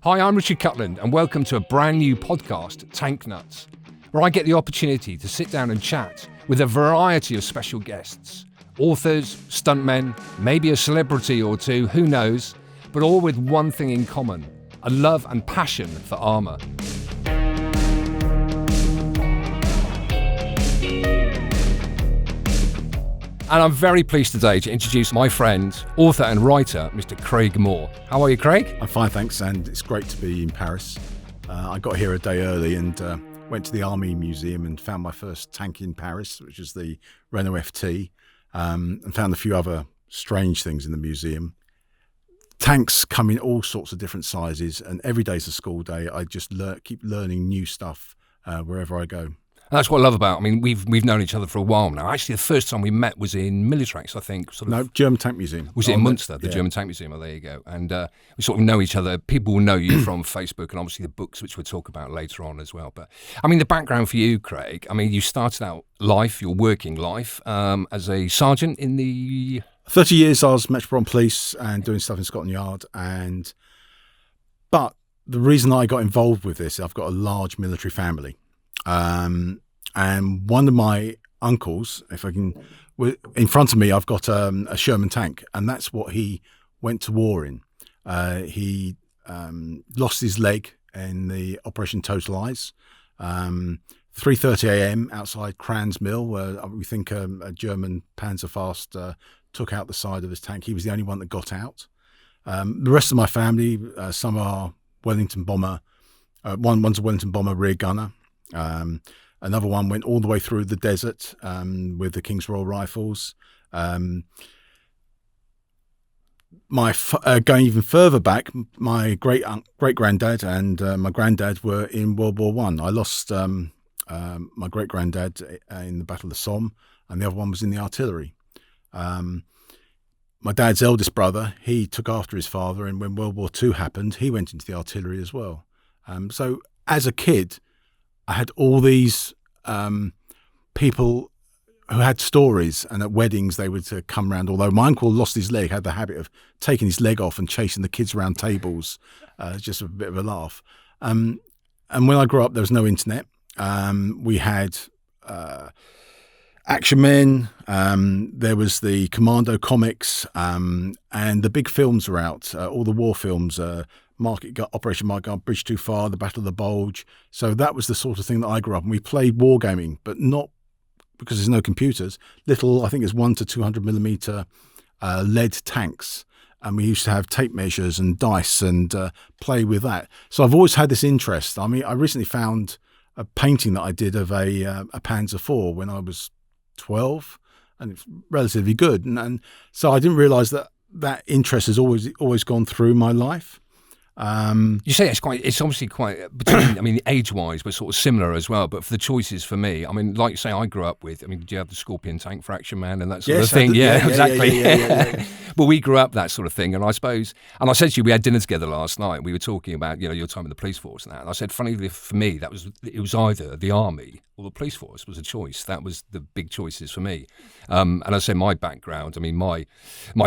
Hi, I'm Richard Cutland, and welcome to a brand new podcast, Tank Nuts, where I get the opportunity to sit down and chat with a variety of special guests. Authors, stuntmen, maybe a celebrity or two, who knows, but all with one thing in common, a love and passion for armour. And I'm very pleased today to introduce my friend, author and writer, Mr. Craig Moore. How are you, Craig? I'm fine, thanks, and it's great to be in Paris. I got here a day early and went to the Army Museum and found my first tank in Paris, which is the Renault FT, and found a few other strange things in the museum. Tanks come in all sorts of different sizes, and every day's a school day. I just keep learning new stuff wherever I go. And that's what I love about. I mean, we've known each other for a while now. Actually, the first time we met was in Militarex, I think. No, German Tank Museum. Was it in Munster, the German Tank Museum? Oh, there you go. And we sort of know each other. People will know you from Facebook and obviously the books, which we'll talk about later on as well. But I mean, the background for you, Craig. I mean, you started out your working life, as a sergeant in the 30 years. I was Metropolitan Police and doing stuff in Scotland Yard. But the reason I got involved with this, I've got a large military family. And one of my uncles, in front of me, I've got a Sherman tank, and that's what he went to war in. He lost his leg in the Operation Total Eyes. 3:30 a.m. outside Crans Mill, where we think a German Panzerfaust took out the side of his tank. He was the only one that got out. The rest of my family, some are Wellington bomber. One's a Wellington bomber rear gunner. Another one went all the way through the desert with the King's Royal Rifles. Going even further back, my great granddad and my granddad were in World War One. I lost my great granddad in the Battle of the Somme, and the other one was in the artillery. My dad's eldest brother, he took after his father, and when World War II happened, he went into the artillery as well. So as a kid, I had all these people who had stories, and at weddings they would come round. Although my uncle lost his leg, had the habit of taking his leg off and chasing the kids around tables, just a bit of a laugh. And when I grew up, there was no internet. We had Action Men, there was the Commando comics, and the big films were out, all the war films, Operation Market Guard, Bridge Too Far, the Battle of the Bulge. So that was the sort of thing that I grew up. And we played wargaming, but not because there's no computers. Little, I think it's 1 to 200 millimeter lead tanks. And we used to have tape measures and dice and play with that. So I've always had this interest. I mean, I recently found a painting that I did of a Panzer IV when I was 12, and it's relatively good. And so I didn't realise that interest has always gone through my life. You say it's obviously quite, between, I mean, age-wise, we're sort of similar as well, but for the choices for me, I mean, like you say, I grew up with, I mean, do you have the Scorpion tank for Action Man and that sort of thing? Yeah, exactly. Yeah. But we grew up that sort of thing, and I suppose, and I said to you, we had dinner together last night, we were talking about, your time in the police force and that, and I said, funnily for me, it was either the army or the police force was a choice. That was the big choices for me. And I said my background, I mean, my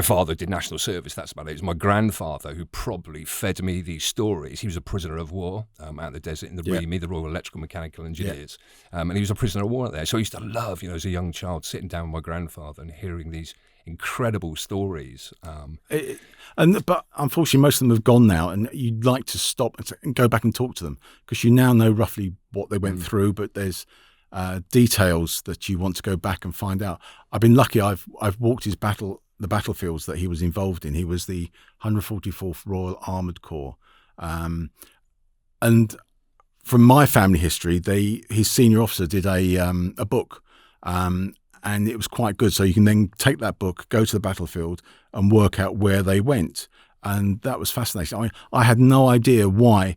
father did national service, that's about it. It was my grandfather who probably fed me these stories. He was a prisoner of war out in the desert in the REME, the Royal Electrical Mechanical Engineers. And he was a prisoner of war out there. So I used to love, as a young child, sitting down with my grandfather and hearing these incredible stories. But unfortunately, most of them have gone now, and you'd like to stop and go back and talk to them because you now know roughly what they went through, but there's details that you want to go back and find out. I've been lucky. I've walked the battlefields that he was involved in. He was the 144th Royal Armoured Corps, and from my family history, his senior officer did a book. And it was quite good. So you can then take that book, go to the battlefield and work out where they went. And that was fascinating. I mean, I had no idea why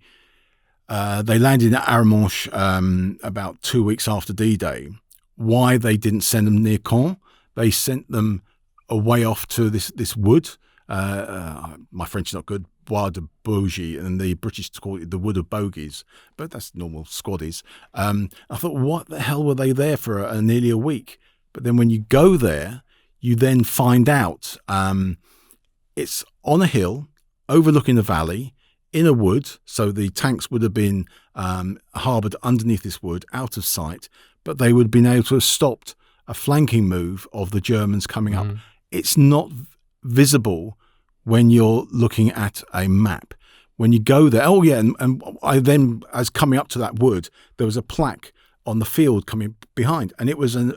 they landed at Arromanches about 2 weeks after D-Day, why they didn't send them near Caen. They sent them away off to this wood. My French is not good. Bois de Bougie, and the British call it the Wood of Bogies, but that's normal squaddies. I thought, what the hell were they there for nearly a week? But then when you go there, you then find out it's on a hill overlooking the valley. in a wood, so the tanks would have been harboured underneath this wood, out of sight, but they would have been able to have stopped a flanking move of the Germans coming up. It's not visible when you're looking at a map. When you go there, and I then, as coming up to that wood, there was a plaque on the field coming behind, and it was an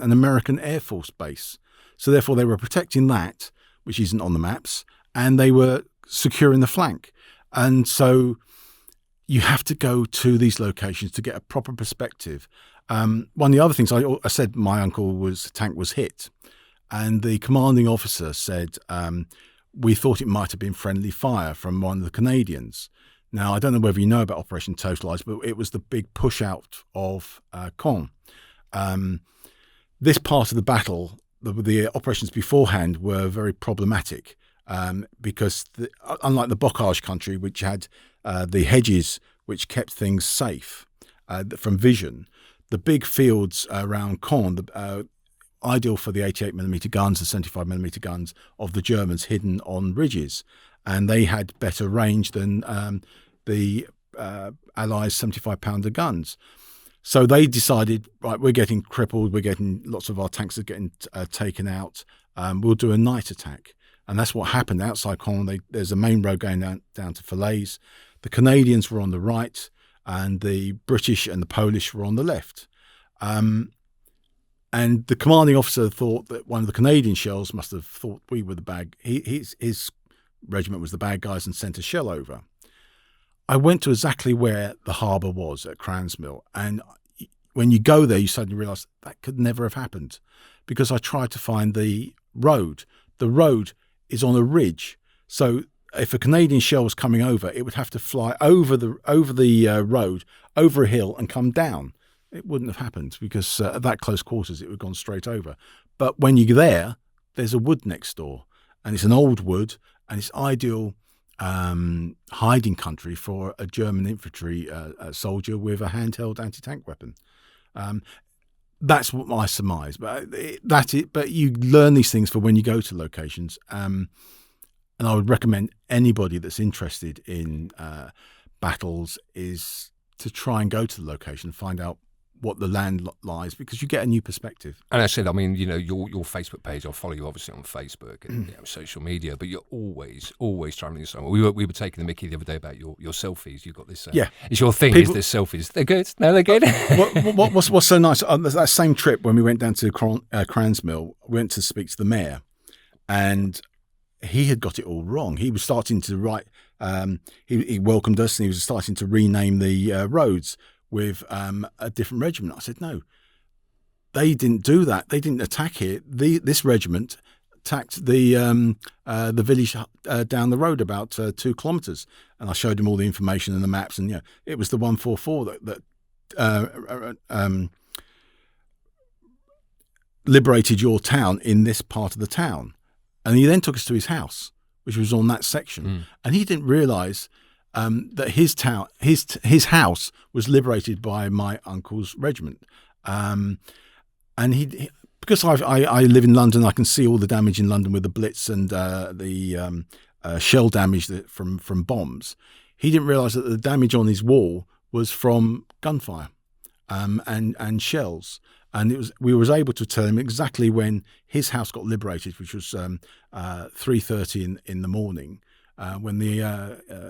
American Air Force base. So therefore they were protecting that, which isn't on the maps, and they were securing the flank. And so you have to go to these locations to get a proper perspective. One of the other things I said, my tank was hit, and the commanding officer said, we thought it might have been friendly fire from one of the Canadians. Now, I don't know whether you know about Operation Totalize, but it was the big push out of Caen. This part of the battle, the operations beforehand were very problematic because unlike the Bocage country, which had the hedges which kept things safe from vision, the big fields around Caen, ideal for the 88mm guns, the 75mm guns of the Germans hidden on ridges, and they had better range than the Allies' 75-pounder guns. So they decided, right, we're getting crippled, lots of our tanks are getting taken out, we'll do a night attack. And that's what happened outside Caen. There's a main road going down to Falaise. The Canadians were on the right, and the British and the Polish were on the left. And the commanding officer thought that one of the Canadian shells must have thought we were the bad. His regiment was the bad guys and sent a shell over. I went to exactly where the harbour was at Cransmill, and when you go there, you suddenly realise that could never have happened, because I tried to find the road. The road is on a ridge, so if a Canadian shell was coming over, it would have to fly over the road, over a hill, and come down. It wouldn't have happened because at that close quarters, it would have gone straight over. But when you're there, there's a wood next door, and it's an old wood, and it's ideal hiding country for a German infantry soldier with a handheld anti-tank weapon. That's what I surmise. But you learn these things for when you go to locations. And I would recommend anybody that's interested in battles is to try and go to the location and find out what the land lies, because you get a new perspective. And I said, I mean, your Facebook page, I'll follow you obviously on Facebook and social media, but you're always travelling somewhere. We were taking the mickey the other day about your selfies. You've got this. It's your thing. Is this selfies? They're good. No, they're good. What's so nice? That same trip when we went down to Cransmill, we went to speak to the mayor, and he had got it all wrong. He was starting to write. He welcomed us, and he was starting to rename the roads with a different regiment. I said, no, they didn't do that. They didn't attack it. This regiment attacked the village down the road about 2 kilometres. And I showed him all the information and the maps, and it was the 144 that liberated your town in this part of the town. And he then took us to his house, which was on that section. And he didn't realise that his house was liberated by my uncle's regiment, and he because I live in London, I can see all the damage in London with the Blitz and the shell damage from bombs. He didn't realise that the damage on his wall was from gunfire and shells. And we was able to tell him exactly when his house got liberated, which was 3:30 in the morning. When the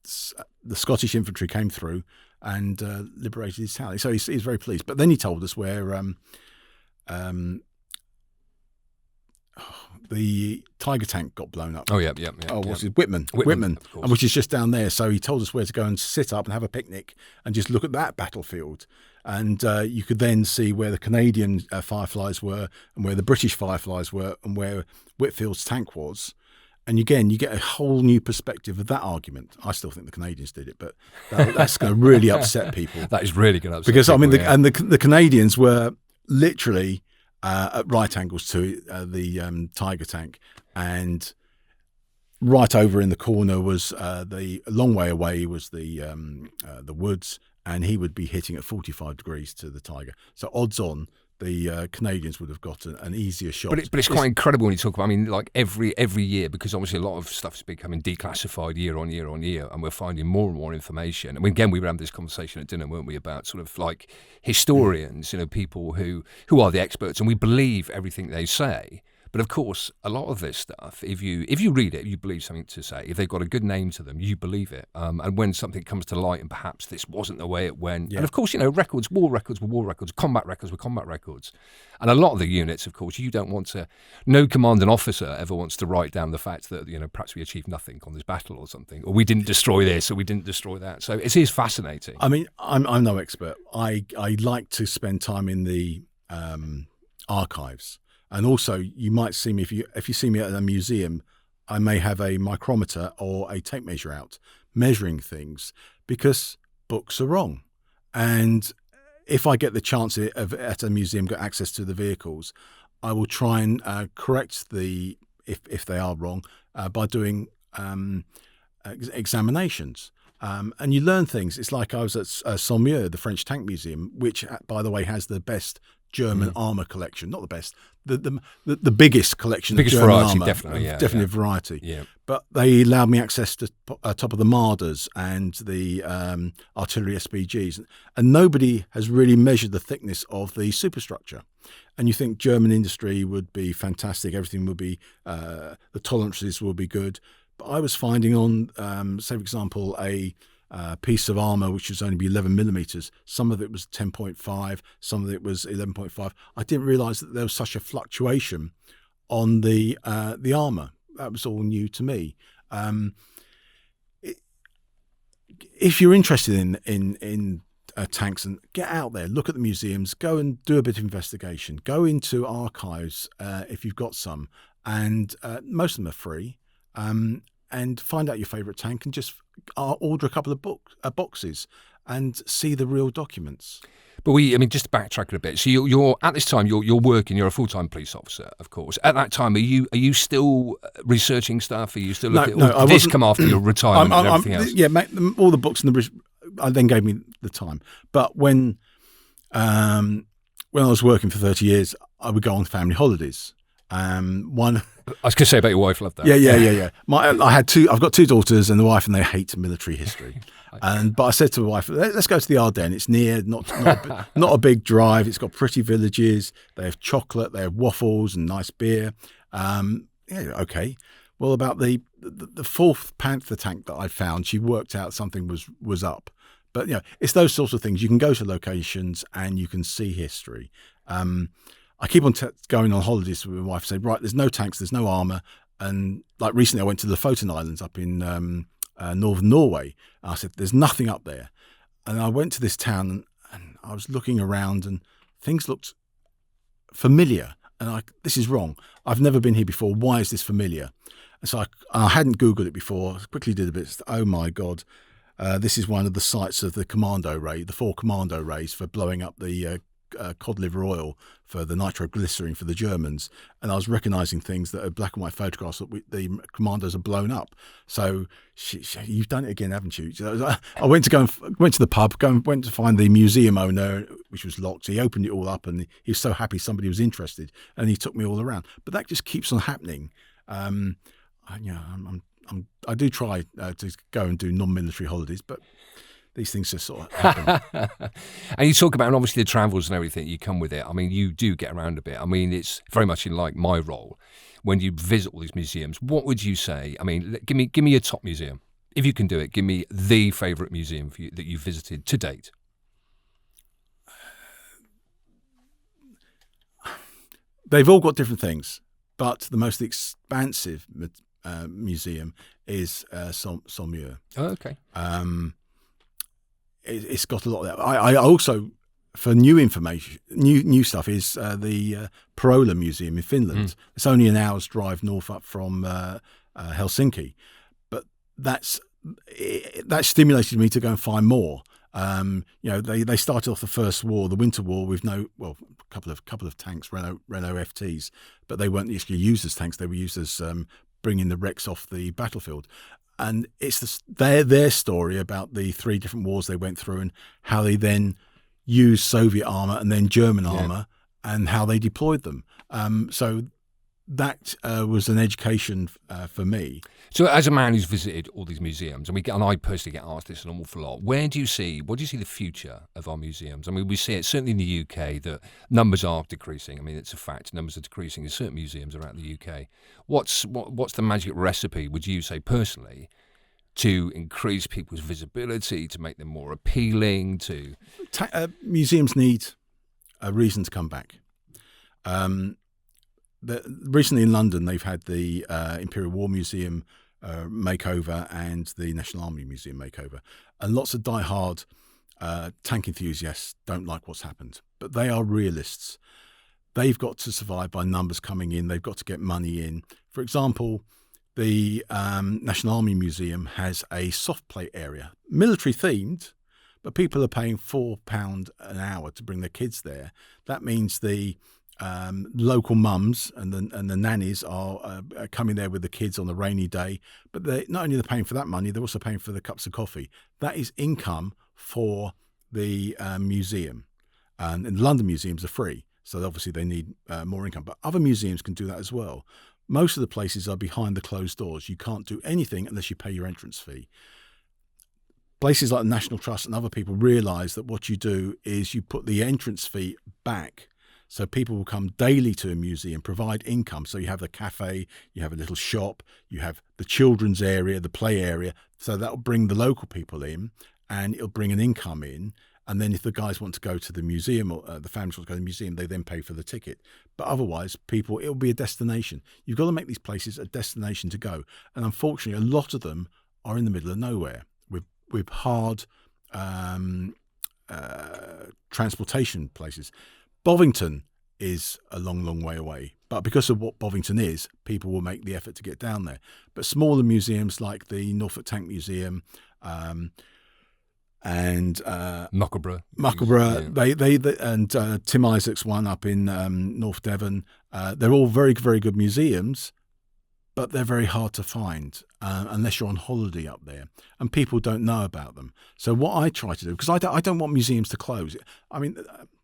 Scottish infantry came through and liberated his town. So he's very pleased. But then he told us where the Tiger tank got blown up. What's it? Whitman, and which is just down there. So he told us where to go and sit up and have a picnic and just look at that battlefield. And you could then see where the Canadian Fireflies were and where the British Fireflies were and where Whitfield's tank was. And again, you get a whole new perspective of that argument. I still think the Canadians did it, but that's going to really upset people. That is really going to upset because people. Because, I mean, the Canadians were literally at right angles to the Tiger tank. And right over in the corner was a long way away was the woods, and he would be hitting at 45 degrees to the Tiger. So odds on the Canadians would have got an easier shot. But it's quite incredible when you talk about, I mean, like every year, because obviously a lot of stuff is becoming declassified year on year on year, and we're finding more and more information. I mean, again, we were having this conversation at dinner, weren't we, about sort of like historians, people who are the experts, and we believe everything they say. But of course, a lot of this stuff, if you read it, you believe something to say. If they've got a good name to them, you believe it. And when something comes to light, and perhaps this wasn't the way it went, and of course, records, war records were war records, combat records were combat records, and a lot of the units, of course, you don't want to. No commanding officer ever wants to write down the fact that perhaps we achieved nothing on this battle or something, or we didn't destroy this, or we didn't destroy that. So it is fascinating. I mean, I'm no expert. I like to spend time in the archives. And also, you might see me if you see me at a museum, I may have a micrometer or a tape measure out measuring things, because books are wrong. And if I get the chance at a museum, got access to the vehicles, I will try and correct if they are wrong by doing examinations. And you learn things. It's like I was at Saumur, the French Tank Museum, which, by the way, has the best German armour collection. Not the best, the biggest collection of German variety, armour. Definitely A variety. Yeah. But they allowed me access to top of the Marders and the artillery SPGs. And nobody has really measured the thickness of the superstructure. And you think German industry would be fantastic, everything would be, the tolerances will be good. But I was finding on, say, for example, a piece of armour which was only be 11 millimetres. Some of it was 10.5, some of it was 11.5. I didn't realise that there was such a fluctuation on the armour. That was all new to me. If you're interested in tanks, and get out there, look at the museums, go and do a bit of investigation, go into archives if you've got some, and most of them are free. And find out your favourite tank and just order a couple of boxes and see the real documents. But just to backtrack a bit. So you're at this time you're working. You're a full-time police officer, of course. At that time, are you still researching stuff? Are you still looking? No, did this come after your retirement and everything else? Yeah, all the books and then gave me the time. But when I was working for 30 years, I would go on family holidays. I was going to say about your wife, love that. Yeah. I've got two daughters and the wife, and they hate military history. But I said to the wife, let's go to the Ardennes. It's near, not a big drive. It's got pretty villages. They have chocolate, they have waffles and nice beer. Okay. Well, about the fourth Panther tank that I found, she worked out something was up. But it's those sorts of things. You can go to locations and you can see history. I keep on going on holidays with my wife and say, right, there's no tanks, there's no armour. And like recently I went to the Lofoten Islands up in northern Norway. And I said, there's nothing up there. And I went to this town and I was looking around and things looked familiar. And this is wrong. I've never been here before. Why is this familiar? And so I hadn't Googled it before. I quickly did a bit. Oh my God. This is one of the sites of the commando ray, the 4 commando rays for blowing up the cod liver oil for the nitroglycerin for the Germans, and I was recognising things that are black and white photographs that the commandos are blown up. So you've done it again, haven't you? So I went to the pub, went to find the museum owner, which was locked. He opened it all up, and he was so happy somebody was interested, and he took me all around. But that just keeps on happening. I do try to go and do non-military holidays, but these things just sort of happen. And you talk about, and obviously the travels and everything, you come with it. I mean, you do get around a bit. I mean, it's very much in like my role. When you visit all these museums, what would you say? I mean, give me your top museum. If you can do it, give me the favourite museum for you that you've visited to date. They've all got different things, but the most expansive museum is Saumur. Oh, okay. It's got a lot of that. I also, for new information, new stuff, is the Parola Museum in Finland. It's only an hour's drive north up from Helsinki, but that stimulated me to go and find more. They started off the First War, the Winter War, with a couple of tanks, Renault FTs, but they weren't actually used as tanks. They were used as bringing the wrecks off the battlefield. And it's their story about the 3 different wars they went through and how they then used Soviet armour and then German armour and how they deployed them. So that was an education for me. So, as a man who's visited all these museums, and I personally get asked this an awful lot, what do you see the future of our museums? I mean, we see it certainly in the UK that numbers are decreasing. I mean, it's a fact. Numbers are decreasing in certain museums around the UK. What's the magic recipe, would you say personally, to increase people's visibility, to make them more appealing? Museums need a reason to come back. Recently in London, they've had the Imperial War Museum makeover and the National Army Museum makeover. And lots of die-hard tank enthusiasts don't like what's happened. But they are realists. They've got to survive by numbers coming in. They've got to get money in. For example, the National Army Museum has a soft play area, military-themed, but people are paying £4 an hour to bring their kids there. That means the local mums and the nannies are coming there with the kids on a rainy day, but not only are they paying for that money, they're also paying for the cups of coffee. That is income for the museum. And the London museums are free, so obviously they need more income. But other museums can do that as well. Most of the places are behind the closed doors. You can't do anything unless you pay your entrance fee. Places like the National Trust and other people realise that what you do is you put the entrance fee back. So people will come daily to a museum, provide income. So you have the cafe, you have a little shop, you have the children's area, the play area. So that will bring the local people in and it'll bring an income in. And then if the guys want to go to the museum or the families want to go to the museum, they then pay for the ticket. But otherwise, it'll be a destination. You've got to make these places a destination to go. And unfortunately, a lot of them are in the middle of nowhere with hard transportation places. Bovington is a long, long way away. But because of what Bovington is, people will make the effort to get down there. But smaller museums like the Norfolk Tank Museum and Makeover, they and Tim Isaac's one up in North Devon, they're all very, very good museums, but they're very hard to find unless you're on holiday up there, and people don't know about them. So what I try to do, because I don't want museums to close. I mean,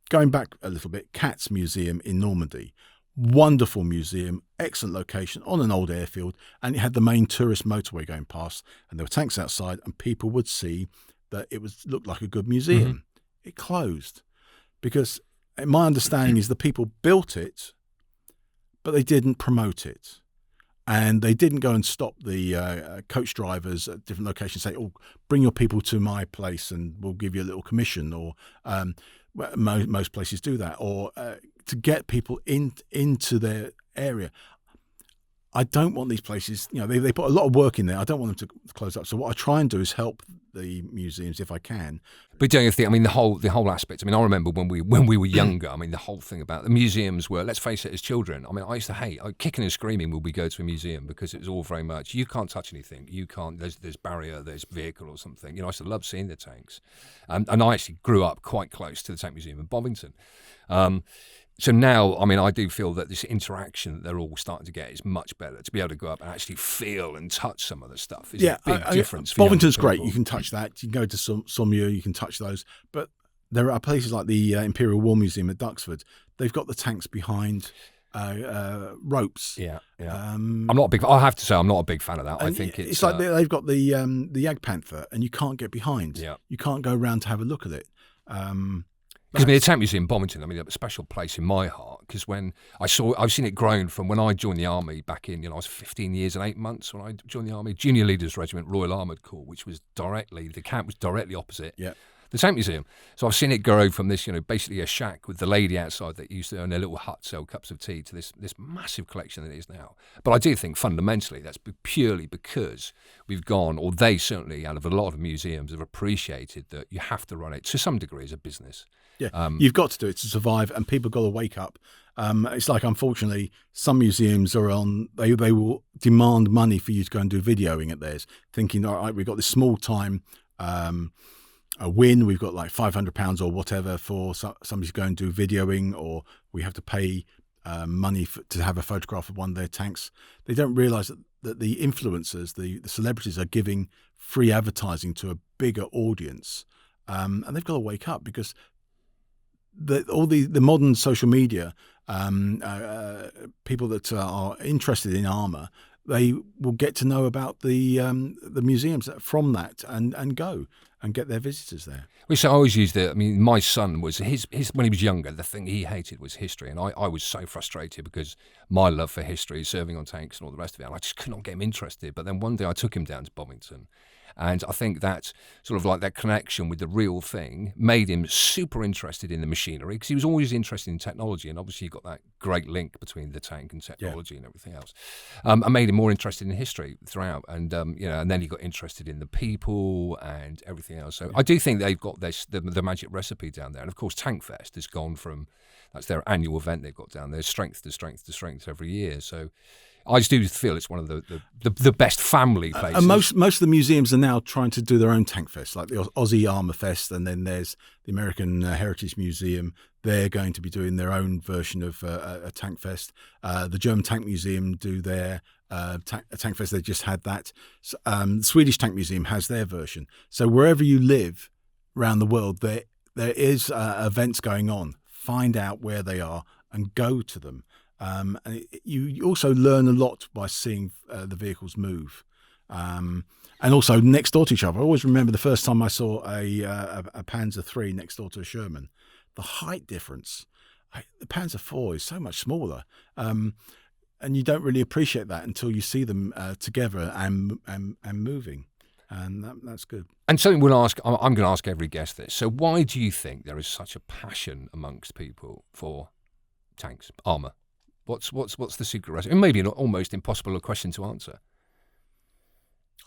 going back a little bit, Cat's Museum in Normandy, wonderful museum, excellent location on an old airfield, and it had the main tourist motorway going past, and there were tanks outside, and people would see that it looked like a good museum. Mm-hmm. It closed because my understanding is the people built it, but they didn't promote it. And they didn't go and stop the coach drivers at different locations, say, "Oh, bring your people to my place and we'll give you a little commission." Or most places do that. Or to get people into their area. I don't want these places, they put a lot of work in there. I don't want them to close up. So what I try and do is help the museums if I can. But don't you think, the whole aspect, I remember when we were younger, the whole thing about the museums were, let's face it, as children, I used to hate, kicking and screaming when we go to a museum because it was all very much, you can't touch anything, you can't, there's barrier, there's vehicle or something. I used to love seeing the tanks. And I actually grew up quite close to the Tank Museum in Bovington. So now, I do feel that this interaction that they're all starting to get is much better. To be able to go up and actually feel and touch some of the stuff is a big difference. Bovington's great. You can touch that. You can go to Saumur, you can touch those. But there are places like the Imperial War Museum at Duxford. They've got the tanks behind ropes. Yeah. I have to say, I'm not a big fan of that. I think it's like they've got the Panther, and you can't get behind. Yeah. You can't go around to have a look at it. Because the Tank Museum in Bovington, a special place in my heart. Because when I've seen it grown from when I joined the army back in, I was 15 years and 8 months when I joined the army, Junior Leaders Regiment, Royal Armoured Corps, which was the camp was directly opposite the Tank Museum. So I've seen it grow from this, basically a shack with the lady outside that used to own a little hut, sell cups of tea, to this massive collection that it is now. But I do think fundamentally that's purely because we've gone, or they certainly, out of a lot of museums, have appreciated that you have to run it to some degree as a business. Yeah, you've got to do it to survive, and people got to wake up. It's like, unfortunately, some museums are they will demand money for you to go and do videoing at theirs, thinking, all right, we've got this small time a win, we've got like £500 or whatever for somebody to go and do videoing, or we have to pay money to have a photograph of one of their tanks. They don't realise that the influencers, the celebrities, are giving free advertising to a bigger audience, and they've got to wake up because all the modern social media people that are interested in armour, they will get to know about the museums from that and go and get their visitors there. Which I always used it. I mean, my son was his when he was younger. The thing he hated was history, and I was so frustrated because my love for history, serving on tanks and all the rest of it, and I just could not get him interested. But then one day I took him down to Bovington. And I think that sort of like that connection with the real thing made him super interested in the machinery, because he was always interested in technology, and obviously you got that great link between the tank and technology and everything else. I made him more interested in history throughout, and and then he got interested in the people and everything else. So I do think they've got the magic recipe down there, and of course Tank Fest has gone from, that's their annual event they've got down there, strength to strength to strength every year. So I just do feel it's one of the best family places. And most of the museums are now trying to do their own Tank Fest, like the Aussie Armour Fest, and then there's the American Heritage Museum. They're going to be doing their own version of a Tank Fest. The German Tank Museum do their Tank Fest. They just had that. The Swedish Tank Museum has their version. So wherever you live around the world, there is events going on. Find out where they are and go to them. And you also learn a lot by seeing the vehicles move, and also next door to each other. I always remember the first time I saw a Panzer III next door to a Sherman. The height difference, the Panzer IV is so much smaller, and you don't really appreciate that until you see them together and moving, and that's good. And something I'm going to ask every guest this. So why do you think there is such a passion amongst people for tanks, armour? What's the secret recipe? And maybe an almost impossible question to answer.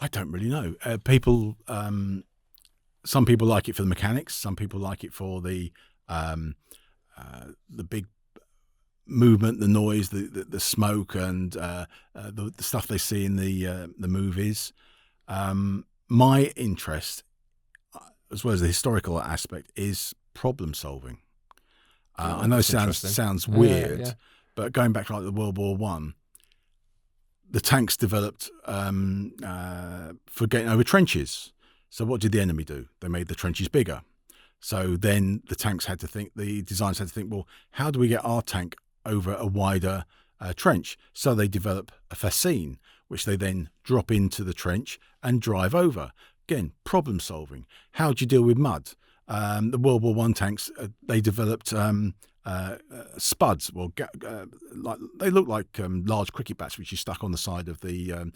I don't really know. Some people like it for the mechanics. Some people like it for the big movement, the noise, the smoke, and the stuff they see in the movies. My interest, as well as the historical aspect, is problem solving. I know it sounds weird. Yeah. But going back to like the World War I, the tanks developed for getting over trenches. So what did the enemy do? They made the trenches bigger. So then the designers had to think, well, how do we get our tank over a wider trench? So they develop a fascine, which they then drop into the trench and drive over. Again, problem solving. How do you deal with mud? The World War I tanks, they developed spuds. Well, they look like large cricket bats which you stuck on the side of the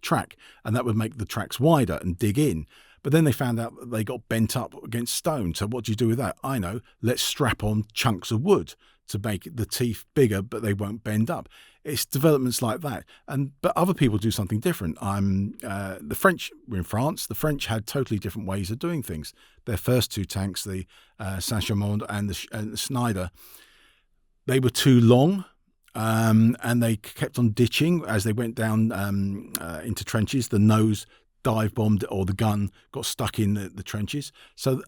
track, and that would make the tracks wider and dig in. But then they found out that they got bent up against stone. So what do you do with that? I know. Let's strap on chunks of wood to make the teeth bigger, but they won't bend up. It's developments like that. But other people do something different. The French were in France. The French had totally different ways of doing things. Their first two tanks, the Saint-Chamond and the Schneider, they were too long, and they kept on ditching as they went down into trenches. The nose dive bombed, or the gun got stuck in the trenches. So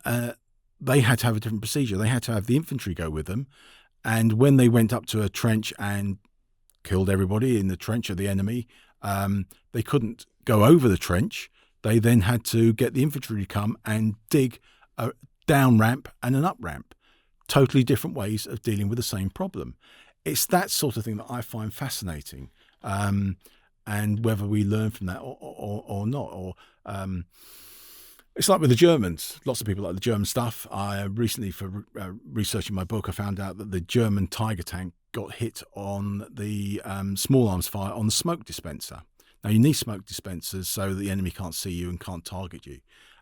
they had to have a different procedure. They had to have the infantry go with them. And when they went up to a trench and killed everybody in the trench of the enemy, they couldn't go over the trench. They then had to get the infantry to come and dig a down ramp and an up ramp. Totally different ways of dealing with the same problem. It's that sort of thing that I find fascinating, and whether we learn from that or not. It's like with the Germans. Lots of people like the German stuff. I recently, for researching my book, I found out that the German Tiger tank got hit on the small arms fire on the smoke dispenser. Now, you need smoke dispensers so that the enemy can't see you and can't target you.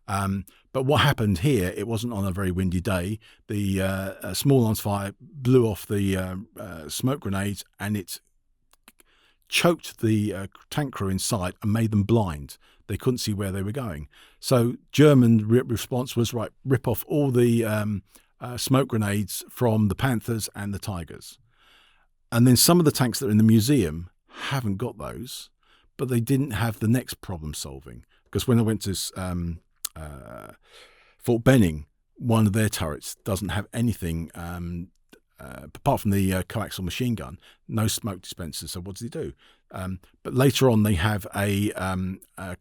But what happened here, it wasn't on a very windy day. The small arms fire blew off the smoke grenades, and it choked the tank crew inside and made them blind. They couldn't see where they were going. So German response was, right, rip off all the smoke grenades from the Panthers and the Tigers. And then some of the tanks that are in the museum haven't got those, but they didn't have the next problem solving. Because when I went to Fort Benning, one of their turrets doesn't have anything apart from the coaxial machine gun, no smoke dispensers. So what does he do? But later on, they have a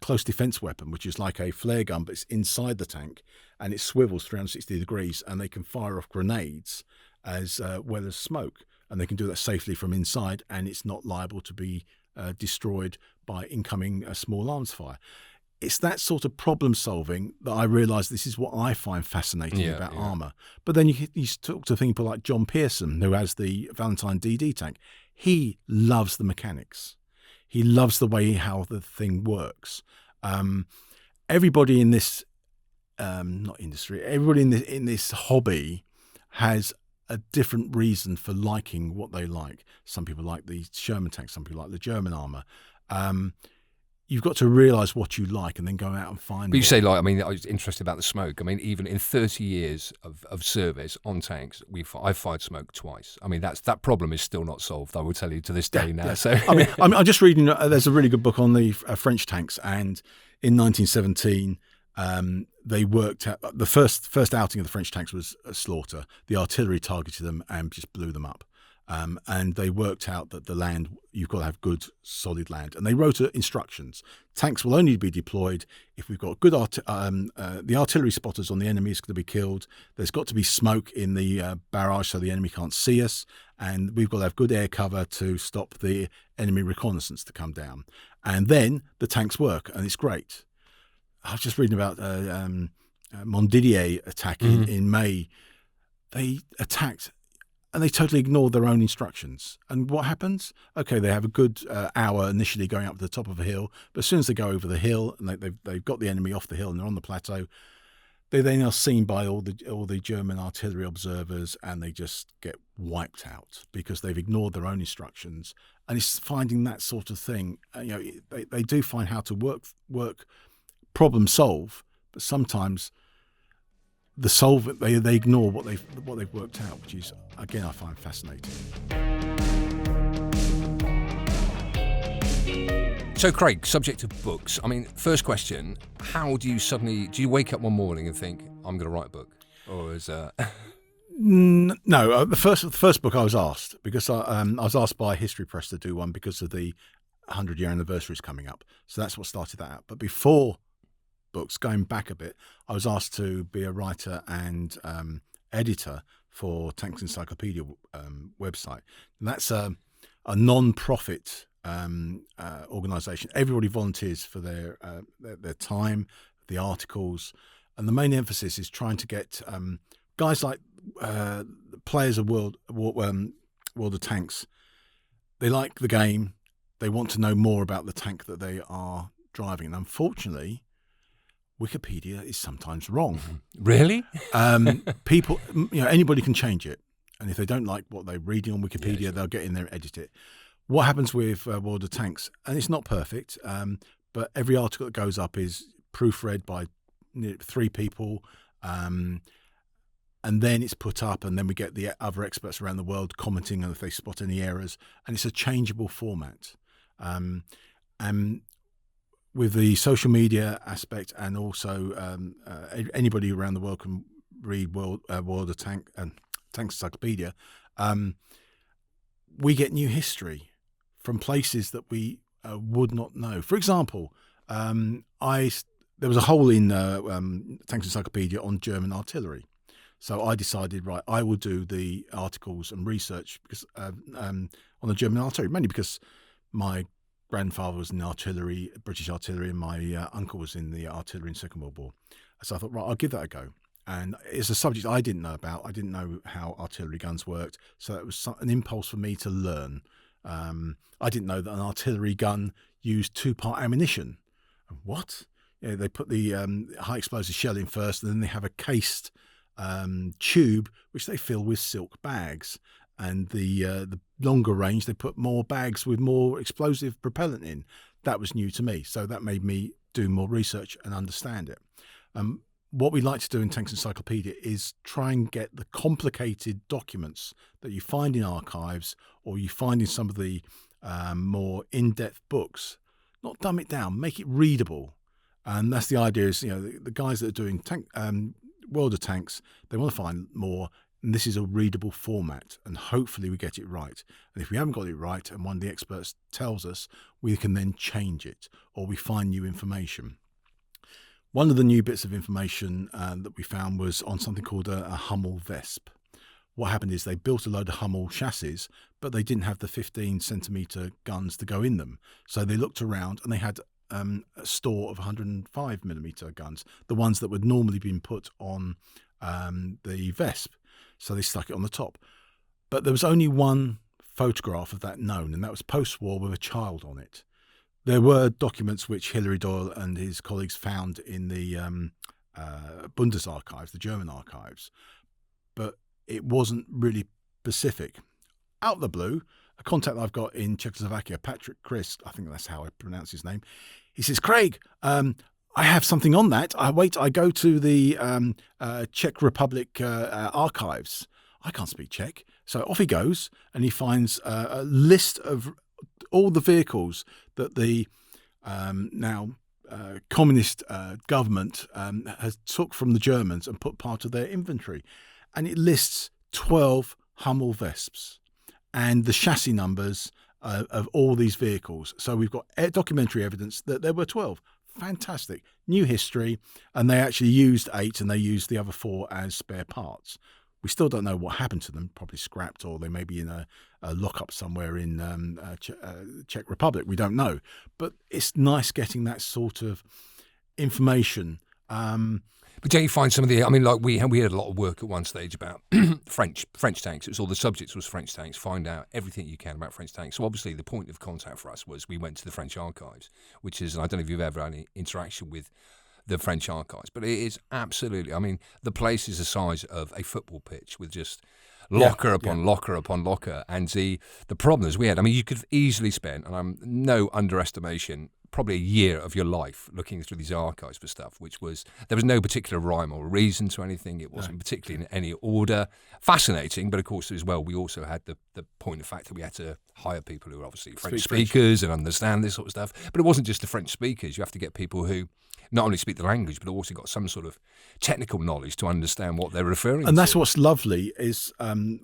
close defense weapon, which is like a flare gun, but it's inside the tank, and it swivels 360 degrees, and they can fire off grenades as well as smoke, and they can do that safely from inside, and it's not liable to be destroyed by incoming small arms fire. It's that sort of problem solving that I realise this is what I find fascinating about armour. But then you talk to people like John Pearson, who has the Valentine DD tank. He loves the mechanics. He loves the way how the thing works. Everybody in this, not industry, everybody in this hobby has a different reason for liking what they like. Some people like the Sherman tank, some people like the German armour. You've got to realise what you like and then go out and find. But you say, I was interested about the smoke. I mean, even in 30 years of service on tanks, I've fired smoke twice. I mean, that problem is still not solved, I will tell you, to this day now. Yes. So, I'm just reading, there's a really good book on the French tanks, and in 1917, they worked out, the first outing of the French tanks was a slaughter. The artillery targeted them and just blew them up. And they worked out that the land, you've got to have good, solid land. And they wrote instructions. Tanks will only be deployed if we've got good the artillery spotters on the enemy is going to be killed. There's got to be smoke in the barrage so the enemy can't see us. And we've got to have good air cover to stop the enemy reconnaissance to come down. And then the tanks work, and it's great. I was just reading about Montdidier attack in May. They attacked, and they totally ignored their own instructions. And what happens? Okay, they have a good hour initially going up to the top of a hill, but as soon as they go over the hill and they've got the enemy off the hill and they're on the plateau, they then are seen by all the German artillery observers, and they just get wiped out because they've ignored their own instructions. And it's finding that sort of thing. They do find how to work, problem solve, but sometimes they ignore what they've worked out, which is, again, I find fascinating. So, Craig, subject of books. I mean, first question: how do you wake up one morning and think, I'm going to write a book, or is No, the first book I was asked, because I was asked by History Press to do one because of the 100-year anniversary is coming up, so that's what started that out. But before books, going back a bit, I was asked to be a writer and editor for Tanks Encyclopedia website. And that's a non-profit organisation. Everybody volunteers for their time, the articles, and the main emphasis is trying to get guys like players of World of Tanks. They like the game. They want to know more about the tank that they are driving. And unfortunately, Wikipedia is sometimes wrong. Really? People, anybody can change it. And if they don't like what they're reading on Wikipedia, they'll get in there and edit it. What happens with World of Tanks, and it's not perfect, but every article that goes up is proofread by 3 people, and then it's put up, and then we get the other experts around the world commenting on if they spot any errors, and it's a changeable format. And with the social media aspect, and also anybody around the world can read World of Tanks Encyclopedia, we get new history from places that we would not know. For example, there was a hole in Tanks Encyclopedia on German artillery. So I decided, right, I will do the articles and research because on the German artillery, mainly because my grandfather was in the artillery, British artillery, and my uncle was in the artillery in the Second World War. So I thought, right, I'll give that a go. And it's a subject I didn't know about. I didn't know how artillery guns worked. So it was an impulse for me to learn. I didn't know that an artillery gun used 2-part ammunition. What? They put the high explosive shell in first, and then they have a cased tube which they fill with silk bags. And the longer range, they put more bags with more explosive propellant in. That was new to me, so that made me do more research and understand it. What we like to do in Tanks Encyclopedia is try and get the complicated documents that you find in archives or you find in some of the more in-depth books, not dumb it down, make it readable. And that's the idea is, the guys that are doing World of Tanks, they want to find more And this is a readable format, and hopefully we get it right. And if we haven't got it right and one of the experts tells us, we can then change it, or we find new information. One of the new bits of information that we found was on something called a Hummel Vesp. What happened is they built a load of Hummel chassis, but they didn't have the 15-centimetre guns to go in them. So they looked around and they had a store of 105mm guns, the ones that would normally been put on the Vesp. So they stuck it on the top. But there was only one photograph of that known, and that was post-war with a child on it. There were documents which Hilary Doyle and his colleagues found in the Bundesarchives, the German archives, but it wasn't really specific. Out of the blue, a contact I've got in Czechoslovakia, Patrick Chris, I think that's how I pronounce his name, he says, Craig, I have something on that. I go to the Czech Republic archives. I can't speak Czech. So off he goes, and he finds a list of all the vehicles that the now communist government has took from the Germans and put part of their inventory. And it lists 12 Hummel Vesps and the chassis numbers of all these vehicles. So we've got documentary evidence that there were 12. Fantastic. New history. And they actually used 8 and they used the other 4 as spare parts. We still don't know what happened to them, probably scrapped, or they may be in a lockup somewhere in Czech Republic. We don't know. But it's nice getting that sort of information. But don't you find some of the, I mean, like we had a lot of work at one stage about French tanks. It was all the subjects was French tanks. Find out everything you can about French tanks. So obviously the point of contact for us was we went to the French archives, which is, and I don't know if you've ever had any interaction with the French archives, but it is absolutely, I mean, the place is the size of a football pitch with just locker upon locker upon locker. And the problems we had, I mean, you could easily spend, and I'm no underestimation, probably a year of your life looking through these archives for stuff, which was, there was no particular rhyme or reason to anything. It wasn't particularly in any order. Fascinating, but of course as well, we also had the point of fact that we had to hire people who were obviously French speakers and understand this sort of stuff. But it wasn't just the French speakers. You have to get people who not only speak the language, but also got some sort of technical knowledge to understand what they're referring to. And that's what's lovely is one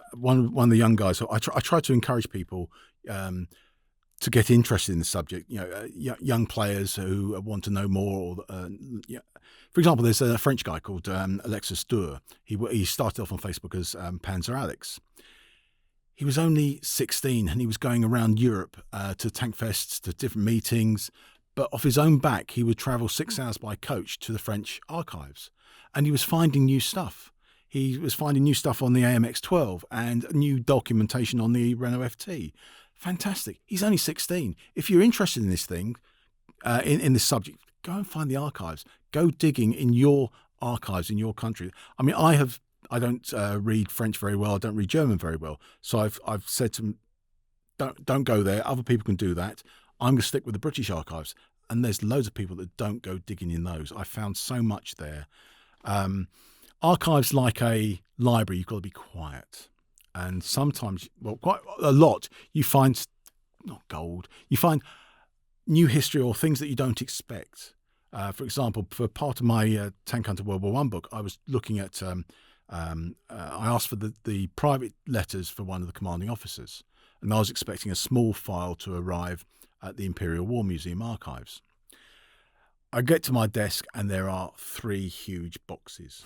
of the young guys, I try to encourage people to get interested in the subject, young players who want to know more. For example, there's a French guy called Alexis Dürr. He started off on Facebook as Panzer Alex. He was only 16 and he was going around Europe to tank fests, to different meetings. But off his own back, he would travel 6 hours by coach to the French archives. And he was finding new stuff. He was finding new stuff on the AMX-12 and new documentation on the Renault FT. Fantastic. He's only 16. If you're interested in this thing, in this subject, go and find the archives. Go digging in your archives in your country. I mean, I don't read French very well. I don't read German very well. So I've said to him, don't go there. Other people can do that. I'm going to stick with the British archives. And there's loads of people that don't go digging in those. I found so much there. Archives like a library, you've got to be quiet. And sometimes, well, quite a lot, you find, not gold, you find new history or things that you don't expect. For example, for part of my Tank Hunter World War I book, I was looking at, I asked for the private letters for one of the commanding officers. And I was expecting a small file to arrive at the Imperial War Museum archives. I get to my desk and there are 3 huge boxes.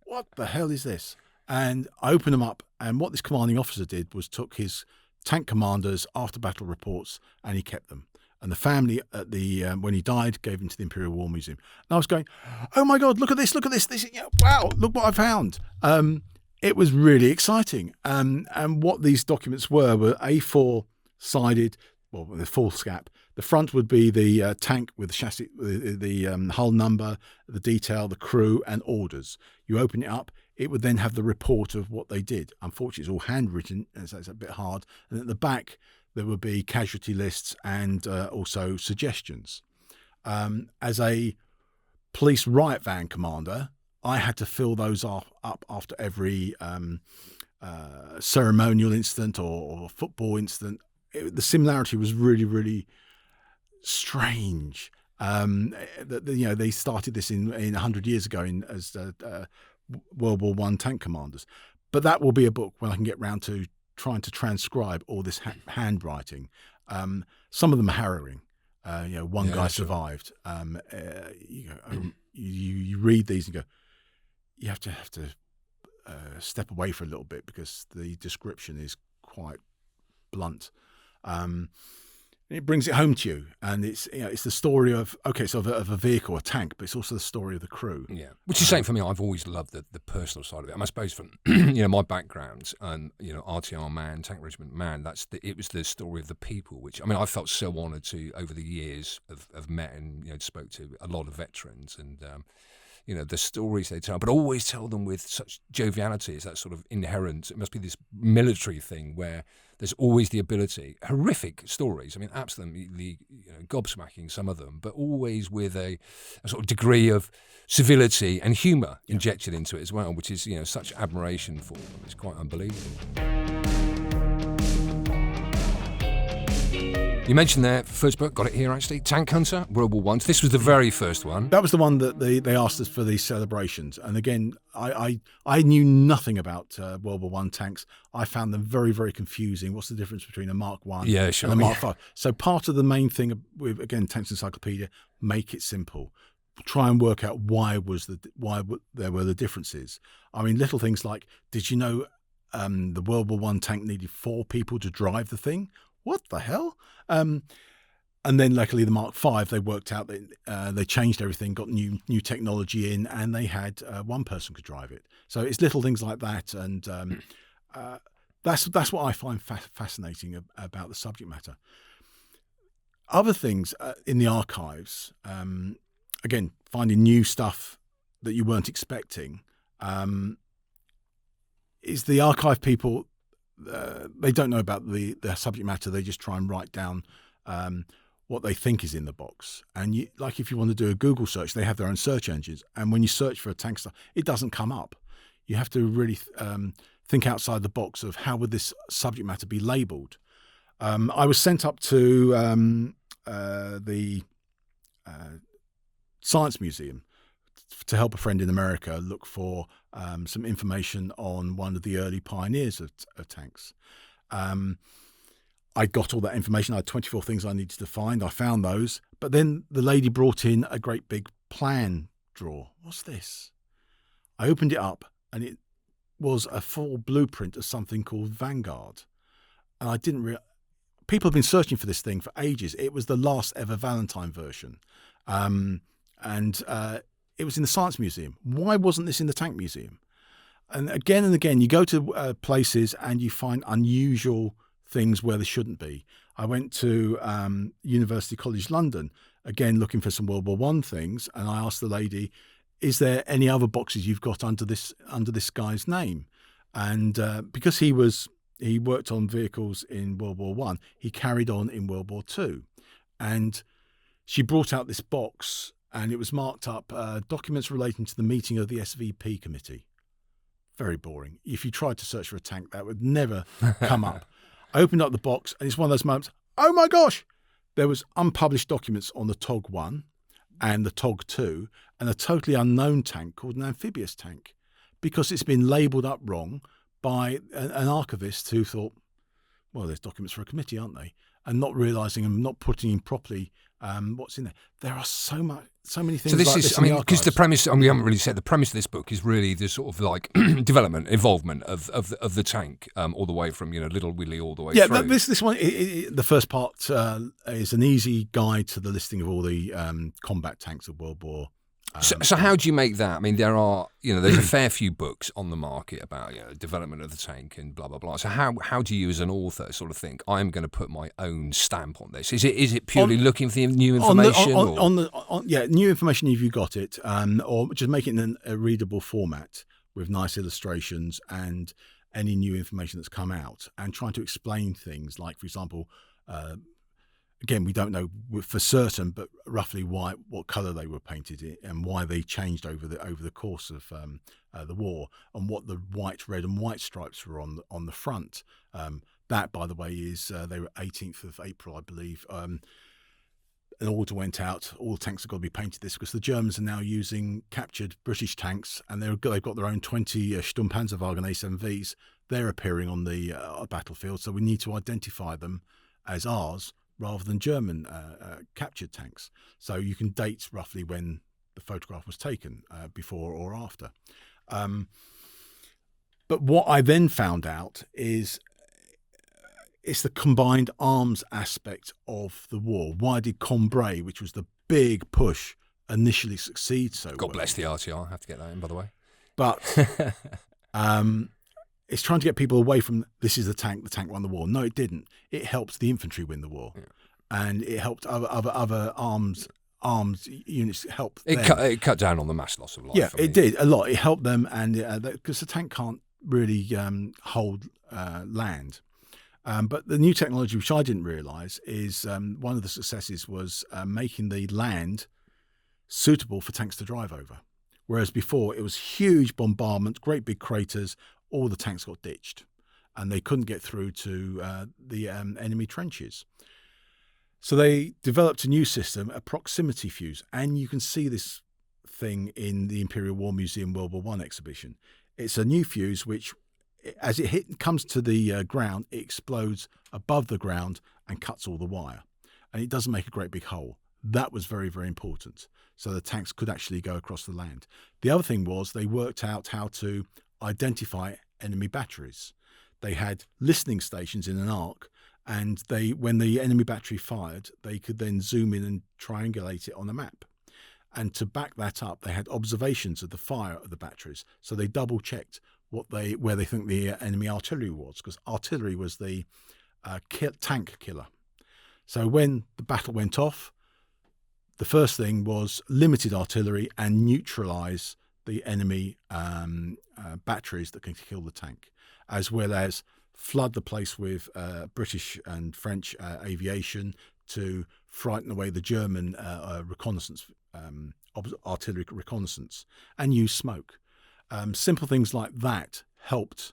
What the hell is this? And I opened them up, and what this commanding officer did was took his tank commander's after-battle reports and he kept them. And the family, at the when he died, gave them to the Imperial War Museum. And I was going, oh my God, look at this, look at this. Wow, look what I found. It was really exciting. And what these documents were A4-sided, well, with a foolscap. The front would be the tank with the chassis, the hull number, the detail, the crew, and orders. You open it up, it would then have the report of what they did. Unfortunately, it's all handwritten, so it's a bit hard. And at the back, there would be casualty lists and also suggestions. As a police riot van commander, I had to fill those up after every ceremonial incident or football incident. The similarity was really, really strange. They started this in 100 years ago as World War I tank commanders. But that will be a book when I can get round to trying to transcribe all this handwriting. Some of them are harrowing. One guy survived. You read these and go, you have to step away for a little bit because the description is quite blunt. It brings it home to you, and it's the story of of a vehicle, a tank, but it's also the story of the crew. Yeah, which is saying for me, I've always loved the personal side of it. And I suppose from my background and RTR man, tank regiment man, it was the story of the people. Which I felt so honoured to over the years have met and spoke to a lot of veterans and. The stories they tell, but always tell them with such joviality. It's that sort of inherent, it must be this military thing where there's always the ability, horrific stories, absolutely gobsmacking, some of them, but always with a sort of degree of civility and humour injected into it as well, which is, such admiration for them. It's quite unbelievable. You mentioned their first book, got it here actually, Tank Hunter, World War I. This was the very first one. That was the one that they asked us for these celebrations. And again, I knew nothing about World War I tanks. I found them very, very confusing. What's the difference between a Mark I and a Mark V? So part of the main thing with, again, Tanks Encyclopedia, make it simple. Try and work out why there were the differences. Little things like, did you know the World War I tank needed 4 people to drive the thing? What the hell? And then luckily the Mark V, they worked out that they changed everything, got new technology in, and they had one person could drive it. So it's little things like that, and that's what I find fascinating about the subject matter. Other things in the archives, again, finding new stuff that you weren't expecting, is the archive people. They don't know about the subject matter. They just try and write down what they think is in the box. And if you want to do a Google search, they have their own search engines. And when you search for a tank stuff, it doesn't come up. You have to really think outside the box of how would this subject matter be labelled. I was sent up to the Science Museum to help a friend in America look for some information on one of the early pioneers of tanks. I got all that information. I had 24 things I needed to find. I found those. But then the lady brought in a great big plan drawer. What's this? I opened it up, and it was a full blueprint of something called Vanguard. And I didn't realize. People have been searching for this thing for ages. It was the last ever Valentine version. It was in the Science Museum. Why wasn't this in the Tank Museum? And again, you go to places and you find unusual things where they shouldn't be. I went to University College London, again looking for some World War I things, and I asked the lady, is there any other boxes you've got under this guy's name? And because he worked on vehicles in World War I, he carried on in World War II. And she brought out this box, and it was marked up, documents relating to the meeting of the SVP committee. Very boring. If you tried to search for a tank, that would never come up. I opened up the box, and it's one of those moments, oh my gosh! There was unpublished documents on the TOG 1 and the TOG 2, and a totally unknown tank called an amphibious tank, because it's been labelled up wrong by an archivist who thought, well, there's documents for a committee, aren't they? And not realising and not putting in properly what's in there. There are so many things. So this is, because the premise, we haven't really said, the premise of this book is really the sort of like development, involvement of the tank, all the way from Little Willie all the way through. Yeah, this one, the first part is an easy guide to the listing of all the combat tanks of World War. So how do you make that? I mean, there are, there's a fair few books on the market about development of the tank and blah blah blah. So how do you, as an author, sort of think I'm going to put my own stamp on this? Is it purely looking for the new information? New information if you got it, or just make it in a readable format with nice illustrations and any new information that's come out, and trying to explain things like, for example. Again, we don't know for certain, but roughly what colour they were painted in and why they changed over the course of the war, and what the white, red and white stripes were on the front. That, by the way, is they were 18th of April, I believe. an order went out, all the tanks have got to be painted this, because the Germans are now using captured British tanks, and they've got their own 20 Sturmpanzerwagen A7Vs. They're appearing on the battlefield, so we need to identify them as ours rather than German captured tanks. So you can date roughly when the photograph was taken, before or after. But what I then found out is it's the combined arms aspect of the war. Why did Cambrai, which was the big push, initially succeed so well? God bless the RTR. I have to get that in, by the way. But it's trying to get people away from, this is the tank won the war. No, it didn't. It helped the infantry win the war. Yeah. And it helped other arms units help them. It cut down on the mass loss of life. Yeah, it did a lot. It helped them, and because the tank can't really hold land. But the new technology, which I didn't realise, is one of the successes was making the land suitable for tanks to drive over. Whereas before, it was huge bombardment, great big craters, all the tanks got ditched, and they couldn't get through to the enemy trenches. So they developed a new system, a proximity fuse, and you can see this thing in the Imperial War Museum World War I exhibition. It's a new fuse which, as it comes to the ground, it explodes above the ground and cuts all the wire. And it doesn't make a great big hole. That was very, very important. So the tanks could actually go across the land. The other thing was they worked out how to identify enemy batteries. They had listening stations in an arc, and when the enemy battery fired, they could then zoom in and triangulate it on a map. And to back that up, they had observations of the fire of the batteries. So they double-checked where they think the enemy artillery was, because artillery was the tank killer. So when the battle went off, the first thing was limited artillery and neutralise the enemy batteries that can kill the tank, as well as flood the place with British and French aviation to frighten away the German reconnaissance, artillery reconnaissance, and use smoke. Simple things like that helped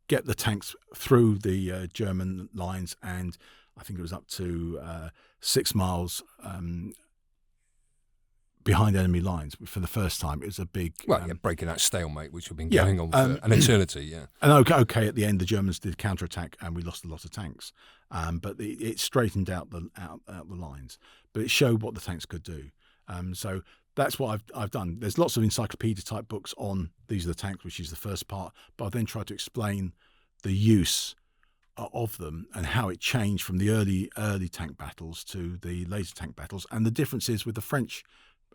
get the tanks through the German lines, and I think it was up to 6 miles behind enemy lines for the first time. It was a big... breaking that stalemate, which had been going on for an eternity, yeah. And okay, at the end, the Germans did counterattack, and we lost a lot of tanks. But it straightened out the lines. But it showed what the tanks could do. So that's what I've done. There's lots of encyclopedia-type books on These Are the Tanks, which is the first part. But I then tried to explain the use of them and how it changed from the early tank battles to the later tank battles, and the differences with the French,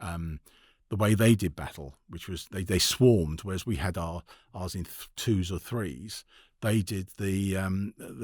the way they did battle, which was they swarmed, whereas we had ours in 2s or 3s. They did the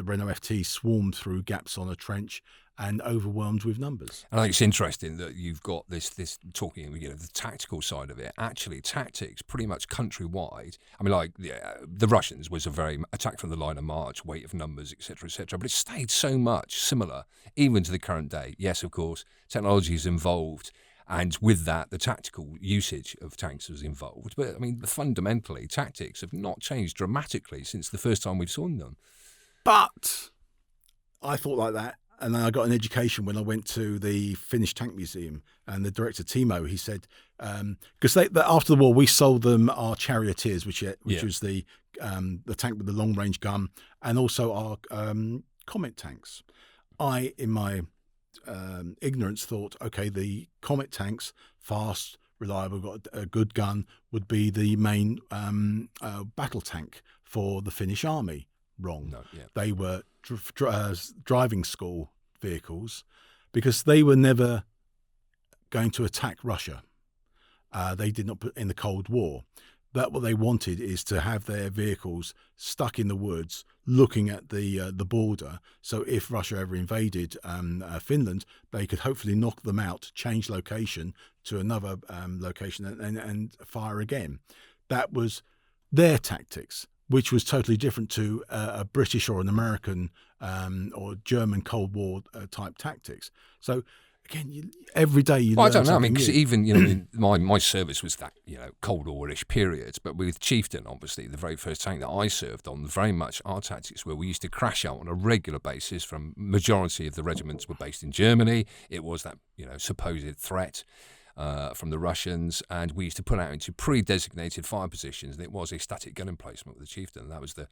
Renault FT swarmed through gaps on a trench and overwhelmed with numbers. And I think it's interesting that you've got this talking, the tactical side of it. Actually, tactics pretty much countrywide. I mean, the Russians was a very attack from the line of march, weight of numbers, etc., etc. But it stayed so much similar, even to the current day. Yes, of course, technology is involved. And with that, the tactical usage of tanks was involved. But, I mean, fundamentally, tactics have not changed dramatically since the first time we've seen them. But I thought like that. And then I got an education when I went to the Finnish Tank Museum, and the director, Timo, he said, because after the war, we sold them our charioteers, which was the tank with the long-range gun, and also our Comet tanks. I, in my ignorance, thought, okay, the Comet tanks, fast, reliable, got a good gun, would be the main battle tank for the Finnish army. Wrong. No, yeah. They were driving school vehicles, because they were never going to attack Russia. They did not put in the Cold War. That what they wanted is to have their vehicles stuck in the woods, looking at the border. So if Russia ever invaded Finland, they could hopefully knock them out, change location to another location, and fire again. That was their tactics, which was totally different to a British or an American or German Cold War type tactics. So again, every day you well, learn I don't know. I mean, something because new. even my service was that Cold War-ish period, but with Chieftain, obviously, the very first tank that I served on, very much our tactics were we used to crash out on a regular basis. From majority of the regiments were based in Germany. It was that supposed threat from the Russians, and we used to put out into pre-designated fire positions, and it was a static gun emplacement with the Chieftain. That was the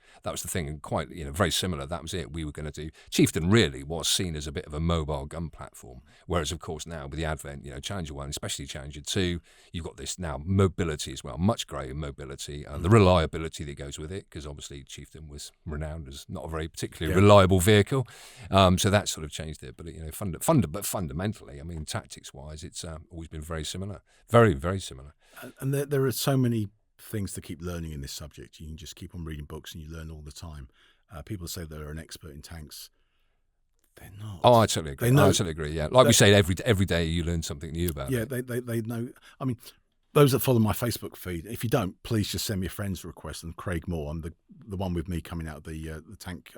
thing, and quite very similar. That was it. We were going to do. Chieftain really was seen as a bit of a mobile gun platform, whereas of course now with the advent, Challenger 1, especially Challenger 2, you've got this now mobility as well, much greater mobility, and the reliability that goes with it, because obviously Chieftain was renowned as not a very particularly reliable vehicle, so that sort of changed it. But but fundamentally, I mean, tactics-wise, it's always been very similar, very, very similar. And there are so many things to keep learning in this subject. You can just keep on reading books and you learn all the time. People say they're an expert in tanks. They're not. Oh, I totally agree. I totally agree, yeah. Like we say, every day you learn something new about it. Yeah, they know. I mean, those that follow my Facebook feed, if you don't, please just send me a friend's request. And Craig Moore, I'm the one with me coming out of the tank